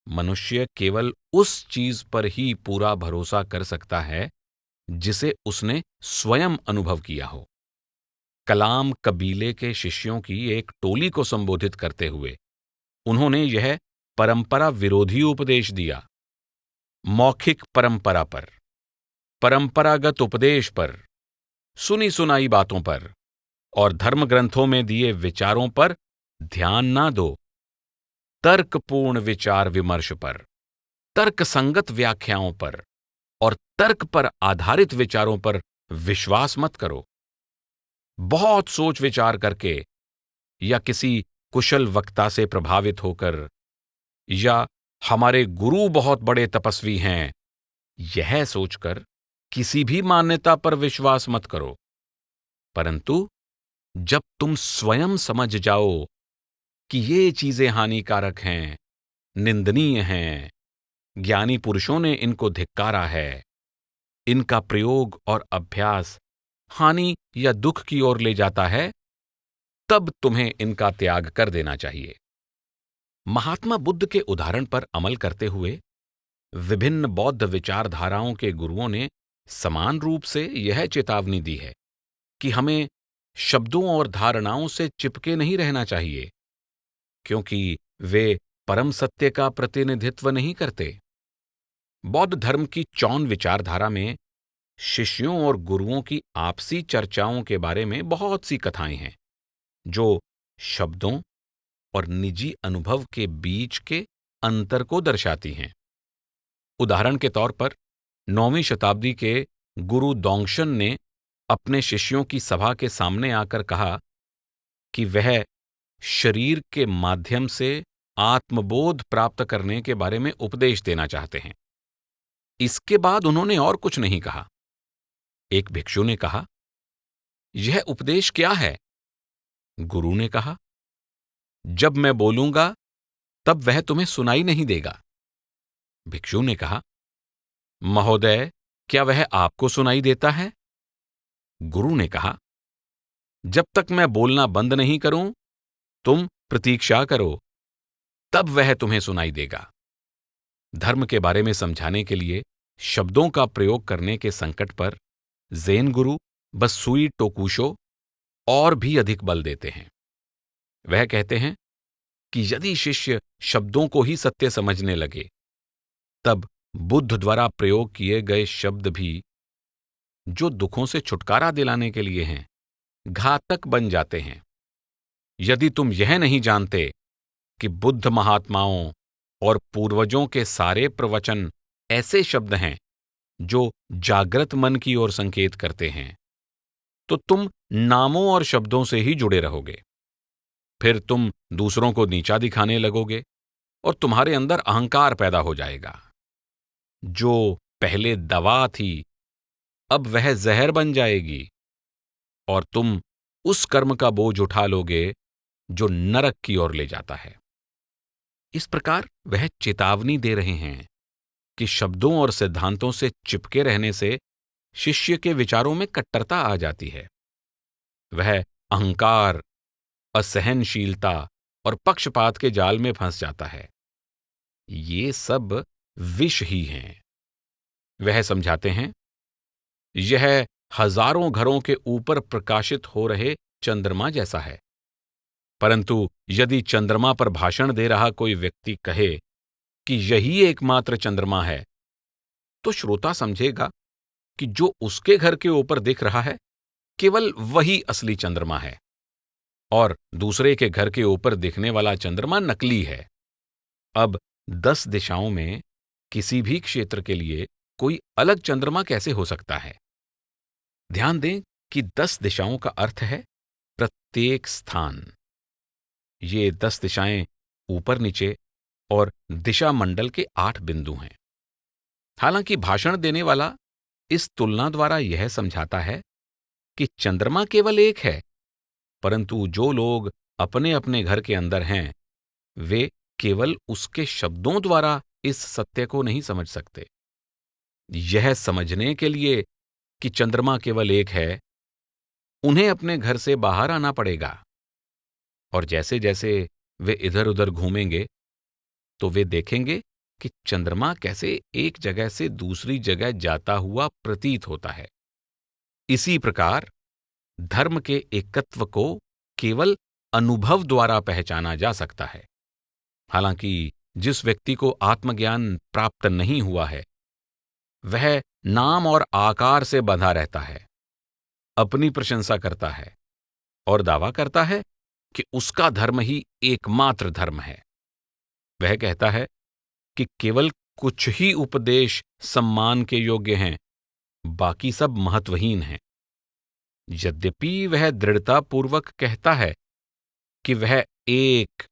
S1: मनुष्य केवल उस चीज पर ही पूरा भरोसा कर सकता है जिसे उसने स्वयं अनुभव किया हो। कलाम कबीले के शिष्यों की एक टोली को संबोधित करते हुए उन्होंने यह परंपरा विरोधी उपदेश दिया। मौखिक परंपरा पर, परंपरागत उपदेश पर, सुनी सुनाई बातों पर और धर्म ग्रंथों में दिए विचारों पर ध्यान ना दो। तर्कपूर्ण विचार विमर्श पर, तर्कसंगत व्याख्याओं पर और तर्क पर आधारित विचारों पर विश्वास मत करो। बहुत सोच विचार करके या किसी कुशल वक्ता से प्रभावित होकर या हमारे गुरु बहुत बड़े तपस्वी हैं, यह सोचकर किसी भी मान्यता पर विश्वास मत करो। परंतु जब तुम स्वयं समझ जाओ कि ये चीजें हानिकारक हैं, निंदनीय हैं, ज्ञानी पुरुषों ने इनको धिक्कारा है, इनका प्रयोग और अभ्यास हानि या दुख की ओर ले जाता है, तब तुम्हें इनका त्याग कर देना चाहिए। महात्मा बुद्ध के उदाहरण पर अमल करते हुए विभिन्न बौद्ध विचारधाराओं के गुरुओं ने समान रूप से यह चेतावनी दी है कि हमें शब्दों और धारणाओं से चिपके नहीं रहना चाहिए, क्योंकि वे परम सत्य का प्रतिनिधित्व नहीं करते। बौद्ध धर्म की चौन विचारधारा में शिष्यों और गुरुओं की आपसी चर्चाओं के बारे में बहुत सी कथाएं हैं, जो शब्दों और निजी अनुभव के बीच के अंतर को दर्शाती हैं। उदाहरण के तौर पर 9वीं शताब्दी के गुरु दोंगशन ने अपने शिष्यों की सभा के सामने आकर कहा कि वह शरीर के माध्यम से आत्मबोध प्राप्त करने के बारे में उपदेश देना चाहते हैं। इसके बाद उन्होंने और कुछ नहीं कहा। एक भिक्षु ने कहा, यह उपदेश क्या है? गुरु ने कहा, जब मैं बोलूंगा तब वह तुम्हें सुनाई नहीं देगा। भिक्षु ने कहा, महोदय, क्या वह आपको सुनाई देता है? गुरु ने कहा, जब तक मैं बोलना बंद नहीं करूं, तुम प्रतीक्षा करो, तब वह तुम्हें सुनाई देगा। धर्म के बारे में समझाने के लिए शब्दों का प्रयोग करने के संकट पर ज़ेन गुरु बसुई टोकुशो और भी अधिक बल देते हैं। वह कहते हैं कि यदि शिष्य शब्दों को ही सत्य समझने लगे, तब बुद्ध द्वारा प्रयोग किए गए शब्द भी, जो दुखों से छुटकारा दिलाने के लिए हैं, घातक बन जाते हैं। यदि तुम यह नहीं जानते कि बुद्ध महात्माओं और पूर्वजों के सारे प्रवचन ऐसे शब्द हैं जो जागृत मन की ओर संकेत करते हैं, तो तुम नामों और शब्दों से ही जुड़े रहोगे। फिर तुम दूसरों को नीचा दिखाने लगोगे और तुम्हारे अंदर अहंकार पैदा हो जाएगा। जो पहले दवा थी, अब वह जहर बन जाएगी और तुम उस कर्म का बोझ उठा लोगे जो नरक की ओर ले जाता है। इस प्रकार वह चेतावनी दे रहे हैं कि शब्दों और सिद्धांतों से चिपके रहने से शिष्य के विचारों में कट्टरता आ जाती है। वह अहंकार, असहनशीलता और पक्षपात के जाल में फंस जाता है। ये सब विष ही हैं। वह समझाते हैं, यह हजारों घरों के ऊपर प्रकाशित हो रहे चंद्रमा जैसा है। परंतु यदि चंद्रमा पर भाषण दे रहा कोई व्यक्ति कहे कि यही एकमात्र चंद्रमा है, तो श्रोता समझेगा कि जो उसके घर के ऊपर दिख रहा है केवल वही असली चंद्रमा है और दूसरे के घर के ऊपर दिखने वाला चंद्रमा नकली है। अब 10 दिशाओं में किसी भी क्षेत्र के लिए कोई अलग चंद्रमा कैसे हो सकता है? ध्यान दें कि 10 दिशाओं का अर्थ है प्रत्येक स्थान। ये 10 दिशाएं ऊपर नीचे और दिशा मंडल के 8 बिंदु हैं। हालांकि भाषण देने वाला इस तुलना द्वारा यह समझाता है कि चंद्रमा केवल एक है, परंतु जो लोग अपने अपने घर के अंदर हैं, वे केवल उसके शब्दों द्वारा इस सत्य को नहीं समझ सकते। यह समझने के लिए कि चंद्रमा केवल एक है, उन्हें अपने घर से बाहर आना पड़ेगा। और जैसे जैसे वे इधर उधर घूमेंगे तो वे देखेंगे कि चंद्रमा कैसे एक जगह से दूसरी जगह जाता हुआ प्रतीत होता है। इसी प्रकार धर्म के एकत्व को केवल अनुभव द्वारा पहचाना जा सकता है। हालांकि जिस व्यक्ति को आत्मज्ञान प्राप्त नहीं हुआ है, वह नाम और आकार से बंधा रहता है, अपनी प्रशंसा करता है और दावा करता है कि उसका धर्म ही एकमात्र धर्म है। वह कहता है कि केवल कुछ ही उपदेश सम्मान के योग्य हैं, बाकी सब महत्वहीन हैं। यद्यपि वह दृढ़तापूर्वक कहता है कि वह एक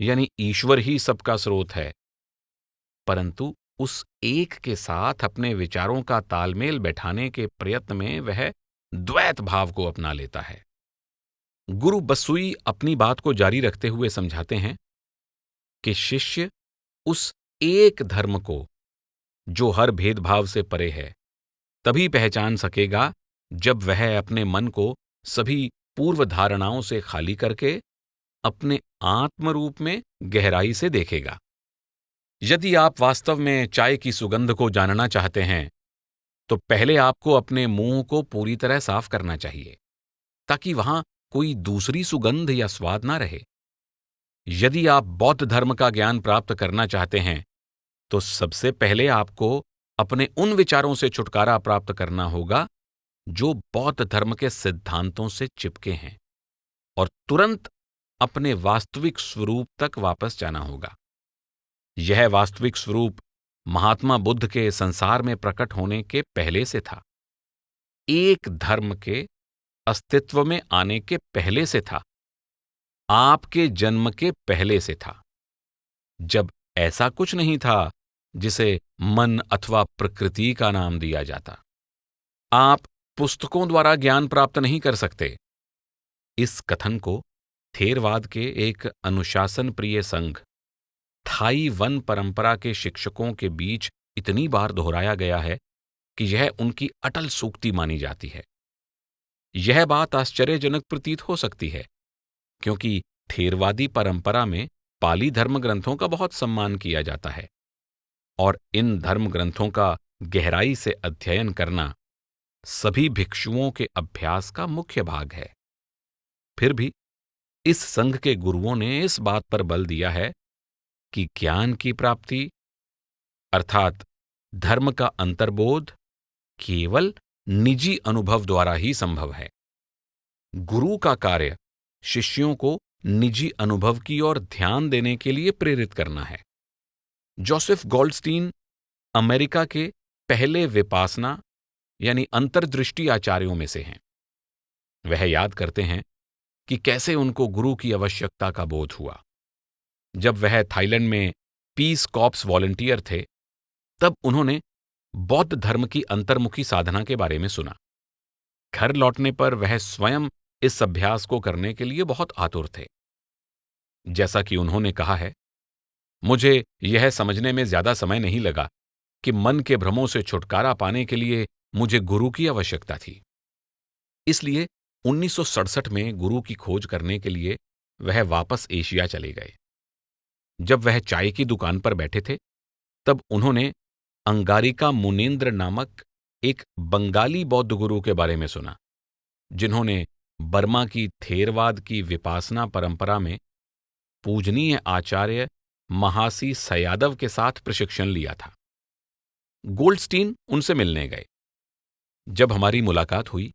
S1: यानी ईश्वर ही सबका स्रोत है, परंतु उस एक के साथ अपने विचारों का तालमेल बैठाने के प्रयत्न में वह द्वैत भाव को अपना लेता है। गुरु बसुई अपनी बात को जारी रखते हुए समझाते हैं कि शिष्य उस एक धर्म को, जो हर भेदभाव से परे है, तभी पहचान सकेगा जब वह अपने मन को सभी पूर्व धारणाओं से खाली करके अपने आत्मरूप में गहराई से देखेगा। यदि आप वास्तव में चाय की सुगंध को जानना चाहते हैं, तो पहले आपको अपने मुंह को पूरी तरह साफ करना चाहिए, ताकि वहां कोई दूसरी सुगंध या स्वाद ना रहे। यदि आप बौद्ध धर्म का ज्ञान प्राप्त करना चाहते हैं, तो सबसे पहले आपको अपने उन विचारों से छुटकारा प्राप्त करना होगा जो बौद्ध धर्म के सिद्धांतों से चिपके हैं, और तुरंत अपने वास्तविक स्वरूप तक वापस जाना होगा। यह वास्तविक स्वरूप महात्मा बुद्ध के संसार में प्रकट होने के पहले से था, एक धर्म के अस्तित्व में आने के पहले से था, आपके जन्म के पहले से था, जब ऐसा कुछ नहीं था जिसे मन अथवा प्रकृति का नाम दिया जाता। आप पुस्तकों द्वारा ज्ञान प्राप्त नहीं कर सकते। इस कथन को थेरवाद के एक अनुशासन प्रिय संघ, थाई वन परंपरा के शिक्षकों के बीच इतनी बार दोहराया गया है कि यह उनकी अटल सूक्ति मानी जाती है। यह बात आश्चर्यजनक प्रतीत हो सकती है, क्योंकि थेरवादी परंपरा में पाली धर्म ग्रंथों का बहुत सम्मान किया जाता है और इन धर्म ग्रंथों का गहराई से अध्ययन करना सभी भिक्षुओं के अभ्यास का मुख्य भाग है। फिर भी इस संघ के गुरुओं ने इस बात पर बल दिया है कि ज्ञान की प्राप्ति अर्थात धर्म का अंतर्बोध केवल निजी अनुभव द्वारा ही संभव है। गुरु का कार्य शिष्यों को निजी अनुभव की ओर ध्यान देने के लिए प्रेरित करना है। जोसेफ गोल्डस्टीन अमेरिका के पहले विपासना यानी अंतर्दृष्टि आचार्यों में से हैं। वह याद करते हैं कि कैसे उनको गुरु की आवश्यकता का बोध हुआ। जब वह थाईलैंड में पीस कॉर्प्स वॉलंटियर थे, तब उन्होंने बौद्ध धर्म की अंतर्मुखी साधना के बारे में सुना। घर लौटने पर वह स्वयं इस अभ्यास को करने के लिए बहुत आतुर थे। जैसा कि उन्होंने कहा है, मुझे यह समझने में ज्यादा समय नहीं लगा कि मन के भ्रमों से छुटकारा पाने के लिए मुझे गुरु की आवश्यकता थी। इसलिए 1967 में गुरु की खोज करने के लिए वह वापस एशिया चले गए। जब वह चाय की दुकान पर बैठे थे, तब उन्होंने अंगारिका मुनींद्र नामक एक बंगाली बौद्ध गुरु के बारे में सुना, जिन्होंने बर्मा की थेरवाद की विपासना परंपरा में पूजनीय आचार्य महासी सयादव के साथ प्रशिक्षण लिया था। गोल्डस्टीन उनसे मिलने गए। जब हमारी मुलाकात हुई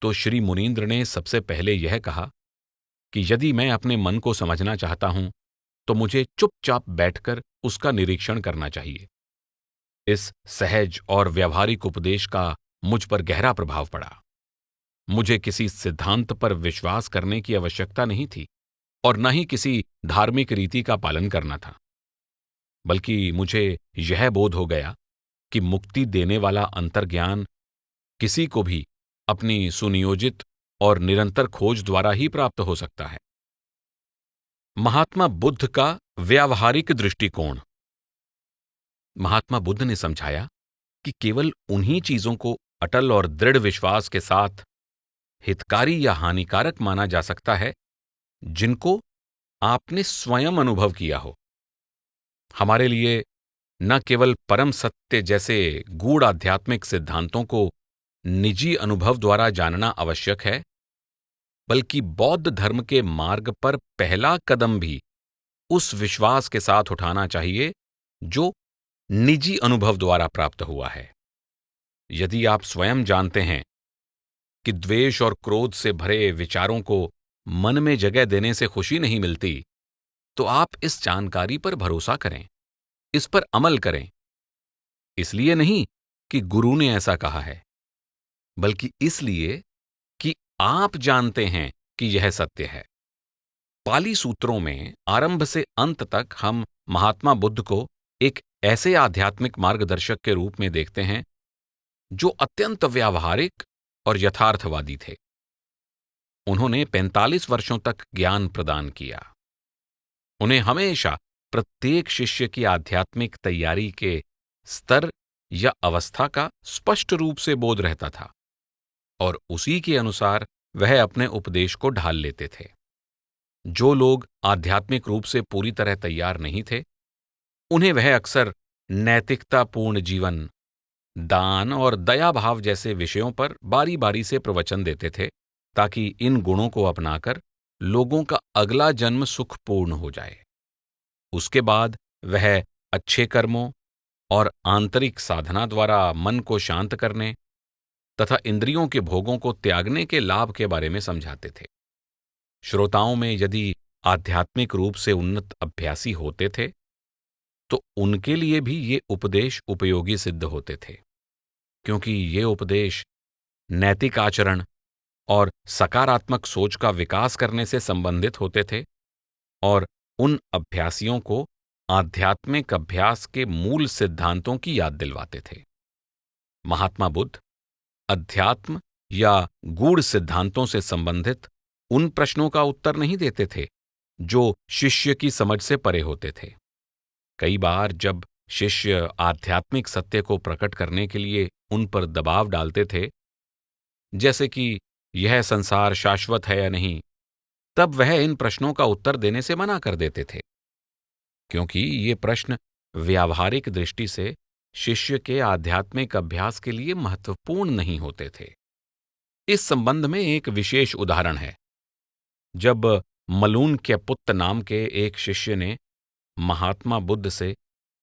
S1: तो श्री मुनींद्र ने सबसे पहले यह कहा कि यदि मैं अपने मन को समझना चाहता हूं तो मुझे चुपचाप बैठकर उसका निरीक्षण करना चाहिए। इस सहज और व्यावहारिक उपदेश का मुझ पर गहरा प्रभाव पड़ा। मुझे किसी सिद्धांत पर विश्वास करने की आवश्यकता नहीं थी और न ही किसी धार्मिक रीति का पालन करना था, बल्कि मुझे यह बोध हो गया कि मुक्ति देने वाला अंतर्ज्ञान किसी को भी अपनी सुनियोजित और निरंतर खोज द्वारा ही प्राप्त हो सकता है। महात्मा बुद्ध का व्यावहारिक दृष्टिकोण। महात्मा बुद्ध ने समझाया कि केवल उन्हीं चीजों को अटल और दृढ़ विश्वास के साथ हितकारी या हानिकारक माना जा सकता है जिनको आपने स्वयं अनुभव किया हो। हमारे लिए न केवल परम सत्य जैसे गूढ़ आध्यात्मिक सिद्धांतों को निजी अनुभव द्वारा जानना आवश्यक है, बल्कि बौद्ध धर्म के मार्ग पर पहला कदम भी उस विश्वास के साथ उठाना चाहिए जो निजी अनुभव द्वारा प्राप्त हुआ है। यदि आप स्वयं जानते हैं कि द्वेष और क्रोध से भरे विचारों को मन में जगह देने से खुशी नहीं मिलती, तो आप इस जानकारी पर भरोसा करें, इस पर अमल करें। इसलिए नहीं कि गुरु ने ऐसा कहा है, बल्कि इसलिए कि आप जानते हैं कि यह सत्य है। पाली सूत्रों में आरंभ से अंत तक हम महात्मा बुद्ध को एक ऐसे आध्यात्मिक मार्गदर्शक के रूप में देखते हैं जो अत्यंत व्यावहारिक और यथार्थवादी थे। उन्होंने 45 वर्षों तक ज्ञान प्रदान किया। उन्हें हमेशा प्रत्येक शिष्य की आध्यात्मिक तैयारी के स्तर या अवस्था का स्पष्ट रूप से बोध रहता था और उसी के अनुसार वह अपने उपदेश को ढाल लेते थे। जो लोग आध्यात्मिक रूप से पूरी तरह तैयार नहीं थे, उन्हें वह अक्सर नैतिकतापूर्ण जीवन, दान और दया भाव जैसे विषयों पर बारी बारी से प्रवचन देते थे, ताकि इन गुणों को अपनाकर लोगों का अगला जन्म सुखपूर्ण हो जाए। उसके बाद वह अच्छे कर्मों और आंतरिक साधना द्वारा मन को शांत करने तथा इंद्रियों के भोगों को त्यागने के लाभ के बारे में समझाते थे। श्रोताओं में यदि आध्यात्मिक रूप से उन्नत अभ्यासी होते थे, तो उनके लिए भी ये उपदेश उपयोगी सिद्ध होते थे, क्योंकि ये उपदेश नैतिक आचरण और सकारात्मक सोच का विकास करने से संबंधित होते थे और उन अभ्यासियों को आध्यात्मिक अभ्यास के मूल सिद्धांतों की याद दिलवाते थे। महात्मा बुद्ध अध्यात्म या गूढ़ सिद्धांतों से संबंधित उन प्रश्नों का उत्तर नहीं देते थे जो शिष्य की समझ से परे होते थे। कई बार जब शिष्य आध्यात्मिक सत्य को प्रकट करने के लिए उन पर दबाव डालते थे, जैसे कि यह संसार शाश्वत है या नहीं, तब वह इन प्रश्नों का उत्तर देने से मना कर देते थे, क्योंकि ये प्रश्न व्यावहारिक दृष्टि से शिष्य के आध्यात्मिक अभ्यास के लिए महत्वपूर्ण नहीं होते थे। इस संबंध में एक विशेष उदाहरण है। जब मलून के पुत्र नाम के एक शिष्य ने महात्मा बुद्ध से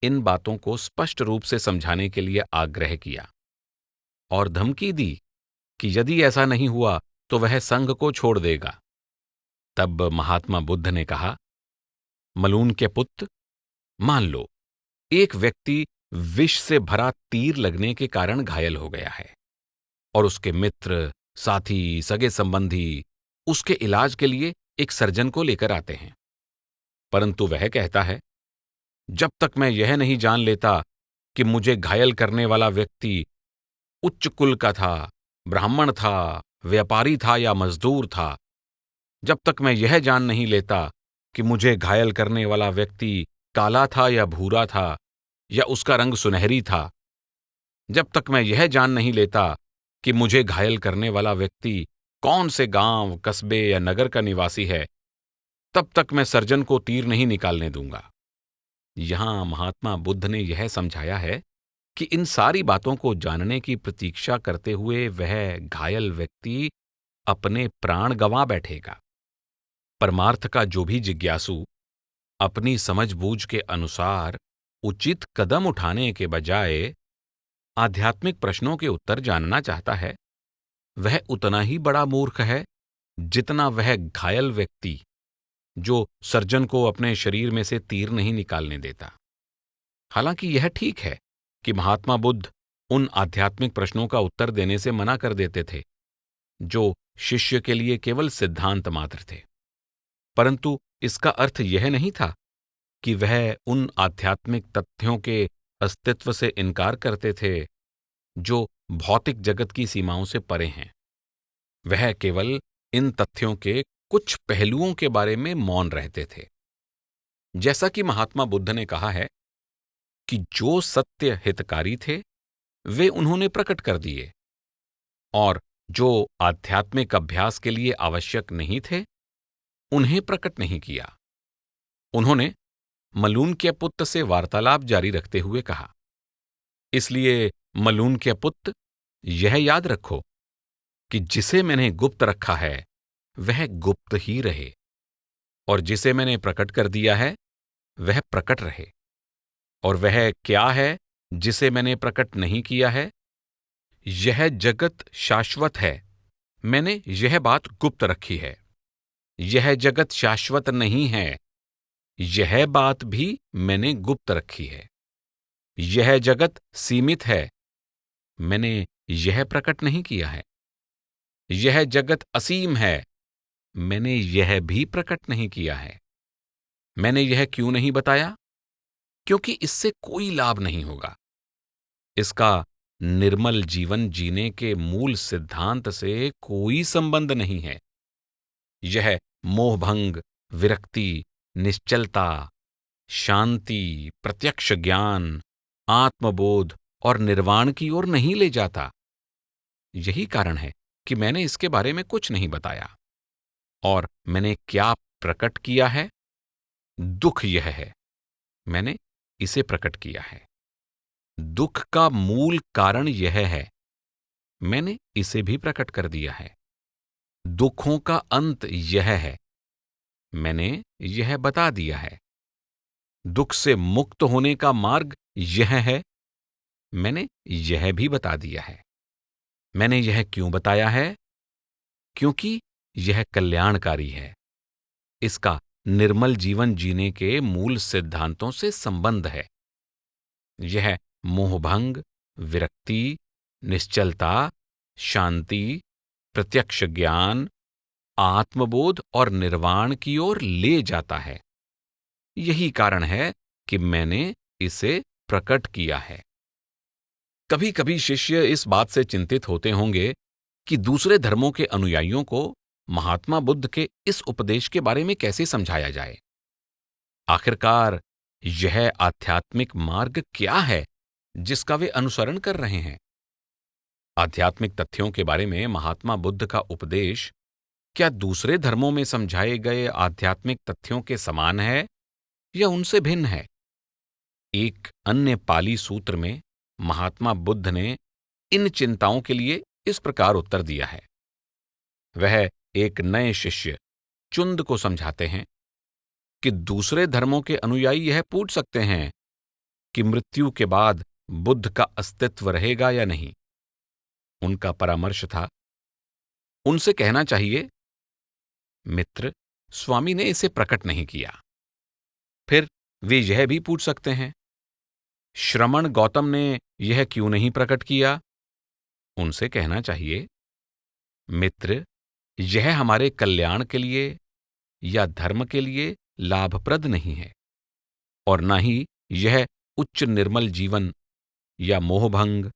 S1: इन बातों को स्पष्ट रूप से समझाने के लिए आग्रह किया और धमकी दी कि यदि ऐसा नहीं हुआ तो वह संघ को छोड़ देगा, तब महात्मा बुद्ध ने कहा, मलून के पुत्र, मान लो एक व्यक्ति विष से भरा तीर लगने के कारण घायल हो गया है और उसके मित्र, साथी, सगे संबंधी उसके इलाज के लिए एक सर्जन को लेकर आते हैं, परंतु वह कहता है, जब तक मैं यह नहीं जान लेता कि मुझे घायल करने वाला व्यक्ति उच्च कुल का था, ब्राह्मण था, व्यापारी था या मजदूर था, जब तक मैं यह जान नहीं लेता कि मुझे घायल करने वाला व्यक्ति काला था या भूरा था या उसका रंग सुनहरी था, जब तक मैं यह जान नहीं लेता कि मुझे घायल करने वाला व्यक्ति कौन से गांव, कस्बे या नगर का निवासी है, तब तक मैं सर्जन को तीर नहीं निकालने दूंगा। यहां महात्मा बुद्ध ने यह समझाया है कि इन सारी बातों को जानने की प्रतीक्षा करते हुए वह घायल व्यक्ति अपने प्राण गंवा बैठेगा। परमार्थ का जो भी जिज्ञासु अपनी समझबूझ के अनुसार उचित कदम उठाने के बजाय आध्यात्मिक प्रश्नों के उत्तर जानना चाहता है, वह उतना ही बड़ा मूर्ख है जितना वह घायल व्यक्ति जो सर्जन को अपने शरीर में से तीर नहीं निकालने देता। हालांकि यह ठीक है कि महात्मा बुद्ध उन आध्यात्मिक प्रश्नों का उत्तर देने से मना कर देते थे जो शिष्य के लिए केवल सिद्धांत मात्र थे, परंतु इसका अर्थ यह नहीं था कि वह उन आध्यात्मिक तथ्यों के अस्तित्व से इनकार करते थे जो भौतिक जगत की सीमाओं से परे हैं। वह केवल इन तथ्यों के कुछ पहलुओं के बारे में मौन रहते थे। जैसा कि महात्मा बुद्ध ने कहा है कि जो सत्य हितकारी थे वे उन्होंने प्रकट कर दिए, और जो आध्यात्मिक अभ्यास के लिए आवश्यक नहीं थे उन्हें प्रकट नहीं किया। उन्होंने मलून्क्य पुत्र से वार्तालाप जारी रखते हुए कहा, इसलिए मलून्क्य पुत्र, यह याद रखो कि जिसे मैंने गुप्त रखा है वह गुप्त ही रहे, और जिसे मैंने प्रकट कर दिया है वह प्रकट रहे। और वह क्या है जिसे मैंने प्रकट नहीं किया है? यह जगत शाश्वत है, मैंने यह बात गुप्त रखी है। यह जगत शाश्वत नहीं है, यह बात भी मैंने गुप्त रखी है। यह जगत सीमित है, मैंने यह प्रकट नहीं किया है। यह जगत असीम है, मैंने यह भी प्रकट नहीं किया है। मैंने यह क्यों नहीं बताया? क्योंकि इससे कोई लाभ नहीं होगा। इसका निर्मल जीवन जीने के मूल सिद्धांत से कोई संबंध नहीं है। यह मोहभंग, विरक्ति, निश्चलता, शांति, प्रत्यक्ष ज्ञान, आत्मबोध और निर्वाण की ओर नहीं ले जाता। यही कारण है कि मैंने इसके बारे में कुछ नहीं बताया। और मैंने क्या प्रकट किया है? दुख यह है, मैंने इसे प्रकट किया है। दुख का मूल कारण यह है, मैंने इसे भी प्रकट कर दिया है। दुखों का अंत यह है, मैंने यह बता दिया है। दुख से मुक्त होने का मार्ग यह है, मैंने यह भी बता दिया है। मैंने यह क्यों बताया है? क्योंकि यह कल्याणकारी है। इसका निर्मल जीवन जीने के मूल सिद्धांतों से संबंध है। यह मोहभंग, विरक्ति, निश्चलता, शांति, प्रत्यक्ष ज्ञान, आत्मबोध और निर्वाण की ओर ले जाता है। यही कारण है कि मैंने इसे प्रकट किया है। कभी कभी शिष्य इस बात से चिंतित होते होंगे कि दूसरे धर्मों के अनुयायियों को महात्मा बुद्ध के इस उपदेश के बारे में कैसे समझाया जाए। आखिरकार यह आध्यात्मिक मार्ग क्या है जिसका वे अनुसरण कर रहे हैं? आध्यात्मिक तथ्यों के बारे में महात्मा बुद्ध का उपदेश क्या दूसरे धर्मों में समझाए गए आध्यात्मिक तथ्यों के समान है या उनसे भिन्न है? एक अन्य पाली सूत्र में महात्मा बुद्ध ने इन चिंताओं के लिए इस प्रकार उत्तर दिया है। वह एक नए शिष्य चुंद को समझाते हैं कि दूसरे धर्मों के अनुयायी यह पूछ सकते हैं कि मृत्यु के बाद बुद्ध का अस्तित्व रहेगा या नहीं। उनका परामर्श था, उनसे कहना चाहिए, मित्र, स्वामी ने इसे प्रकट नहीं किया। फिर वे यह भी पूछ सकते हैं, श्रमण गौतम ने यह क्यों नहीं प्रकट किया? उनसे कहना चाहिए, मित्र, यह हमारे कल्याण के लिए या धर्म के लिए लाभप्रद नहीं है, और न ही यह उच्च निर्मल जीवन या मोहभंग,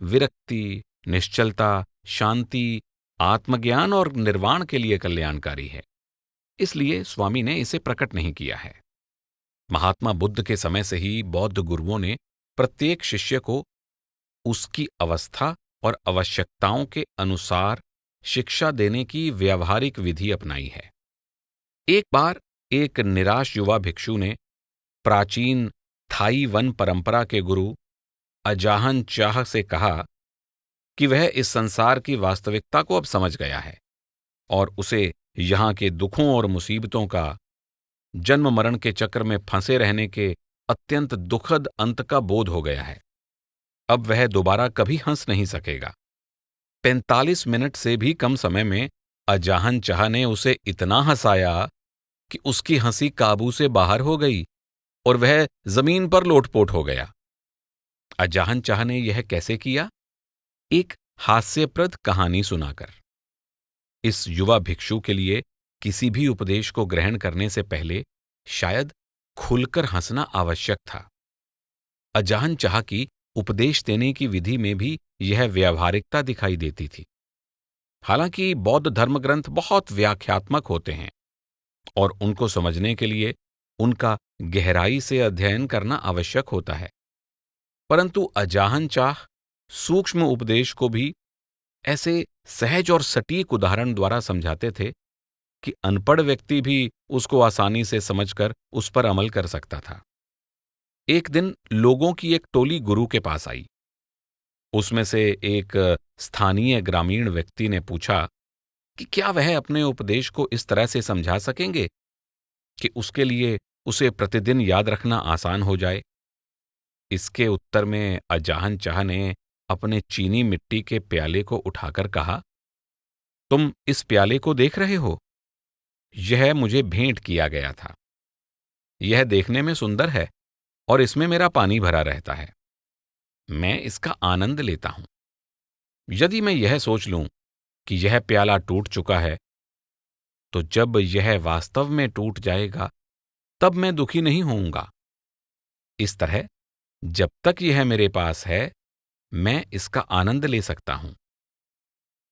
S1: विरक्ति, निश्चलता, शांति, आत्मज्ञान और निर्वाण के लिए कल्याणकारी है। इसलिए स्वामी ने इसे प्रकट नहीं किया है। महात्मा बुद्ध के समय से ही बौद्ध गुरुओं ने प्रत्येक शिष्य को उसकी अवस्था और आवश्यकताओं के अनुसार शिक्षा देने की व्यावहारिक विधि अपनाई है। एक बार एक निराश युवा भिक्षु ने प्राचीन थाई वन परंपरा के गुरु अजाहन चाह से कहा कि वह इस संसार की वास्तविकता को अब समझ गया है और उसे यहाँ के दुखों और मुसीबतों का, जन्म मरण के चक्र में फंसे रहने के अत्यंत दुखद अंत का बोध हो गया है। अब वह दोबारा कभी हंस नहीं सकेगा। 45 मिनट से भी कम समय में अजाहनचाह ने उसे इतना हंसाया कि उसकी हंसी काबू से बाहर हो गई और वह जमीन पर लोटपोट हो गया। अजाहनचाह ने यह कैसे किया? एक हास्यप्रद कहानी सुनाकर। इस युवा भिक्षु के लिए किसी भी उपदेश को ग्रहण करने से पहले शायद खुलकर हंसना आवश्यक था। अजाहनचाह की उपदेश देने की विधि में भी यह व्यावहारिकता दिखाई देती थी। हालांकि बौद्ध धर्मग्रंथ बहुत व्याख्यात्मक होते हैं और उनको समझने के लिए उनका गहराई से अध्ययन करना आवश्यक होता है, परंतु अजाहनचाह सूक्ष्म उपदेश को भी ऐसे सहज और सटीक उदाहरण द्वारा समझाते थे कि अनपढ़ व्यक्ति भी उसको आसानी से समझकर उस पर अमल कर सकता था। एक दिन लोगों की एक टोली गुरु के पास आई। उसमें से एक स्थानीय ग्रामीण व्यक्ति ने पूछा कि क्या वह अपने उपदेश को इस तरह से समझा सकेंगे कि उसके लिए उसे प्रतिदिन याद रखना आसान हो जाए। इसके उत्तर में अजाहनचाह ने अपने चीनी मिट्टी के प्याले को उठाकर कहा, तुम इस प्याले को देख रहे हो? यह मुझे भेंट किया गया था। यह देखने में सुंदर है और इसमें मेरा पानी भरा रहता है। मैं इसका आनंद लेता हूं। यदि मैं यह सोच लूं कि यह प्याला टूट चुका है, तो जब यह वास्तव में टूट जाएगा तब मैं दुखी नहीं होऊंगा। इस तरह जब तक यह मेरे पास है, मैं इसका आनंद ले सकता हूं।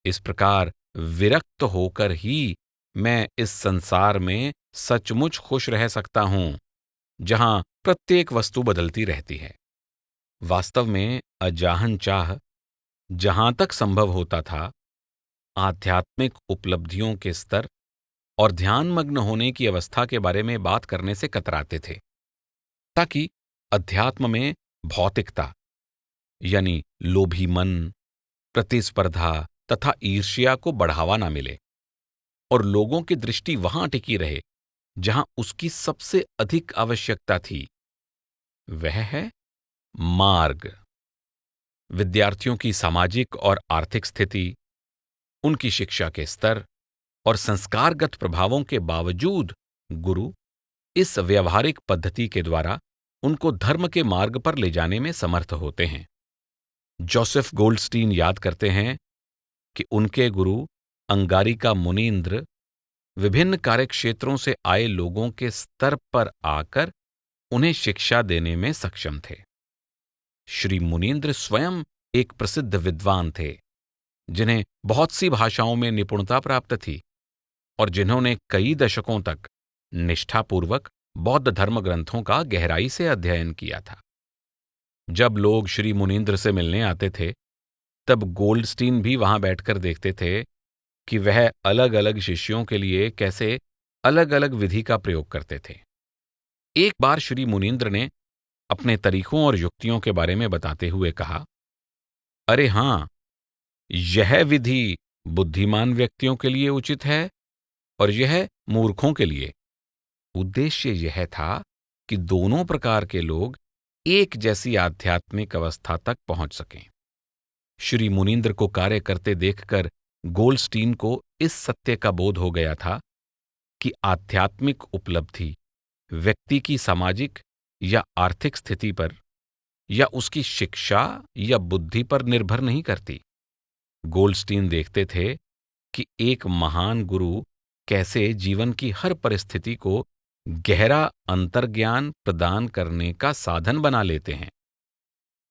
S1: इस प्रकार विरक्त होकर ही मैं इस संसार में सचमुच खुश रह सकता हूं, जहां प्रत्येक वस्तु बदलती रहती है। वास्तव में अजाहनचाह जहां तक संभव होता था, आध्यात्मिक उपलब्धियों के स्तर और ध्यानमग्न होने की अवस्था के बारे में बात करने से कतराते थे, ताकि अध्यात्म में भौतिकता यानी लोभी मन, प्रतिस्पर्धा तथा ईर्ष्या को बढ़ावा न मिले और लोगों की दृष्टि वहां टिकी रहे जहां उसकी सबसे अधिक आवश्यकता थी। वह है मार्ग। विद्यार्थियों की सामाजिक और आर्थिक स्थिति, उनकी शिक्षा के स्तर और संस्कारगत प्रभावों के बावजूद गुरु इस व्यवहारिक पद्धति के द्वारा उनको धर्म के मार्ग पर ले जाने में समर्थ होते हैं। जोसेफ गोल्डस्टीन याद करते हैं कि उनके गुरु अंगारिका मुनींद्र विभिन्न कार्यक्षेत्रों से आए लोगों के स्तर पर आकर उन्हें शिक्षा देने में सक्षम थे। श्री मुनींद्र स्वयं एक प्रसिद्ध विद्वान थे, जिन्हें बहुत सी भाषाओं में निपुणता प्राप्त थी और जिन्होंने कई दशकों तक निष्ठापूर्वक बौद्ध धर्म ग्रंथों का गहराई से अध्ययन किया था। जब लोग श्री मुनींद्र से मिलने आते थे, तब गोल्डस्टीन भी वहां बैठकर देखते थे कि वह अलग अलग शिष्यों के लिए कैसे अलग अलग विधि का प्रयोग करते थे। एक बार श्री मुनींद्र ने अपने तरीकों और युक्तियों के बारे में बताते हुए कहा, अरे हां, यह विधि बुद्धिमान व्यक्तियों के लिए उचित है और यह मूर्खों के लिए। उद्देश्य यह था कि दोनों प्रकार के लोग एक जैसी आध्यात्मिक अवस्था तक पहुंच सकें। श्री मुनींद्र को कार्य करते देखकर गोल्डस्टीन को इस सत्य का बोध हो गया था कि आध्यात्मिक उपलब्धि व्यक्ति की सामाजिक या आर्थिक स्थिति पर या उसकी शिक्षा या बुद्धि पर निर्भर नहीं करती। गोल्डस्टीन देखते थे कि एक महान गुरु कैसे जीवन की हर परिस्थिति को गहरा अंतर्ज्ञान प्रदान करने का साधन बना लेते हैं।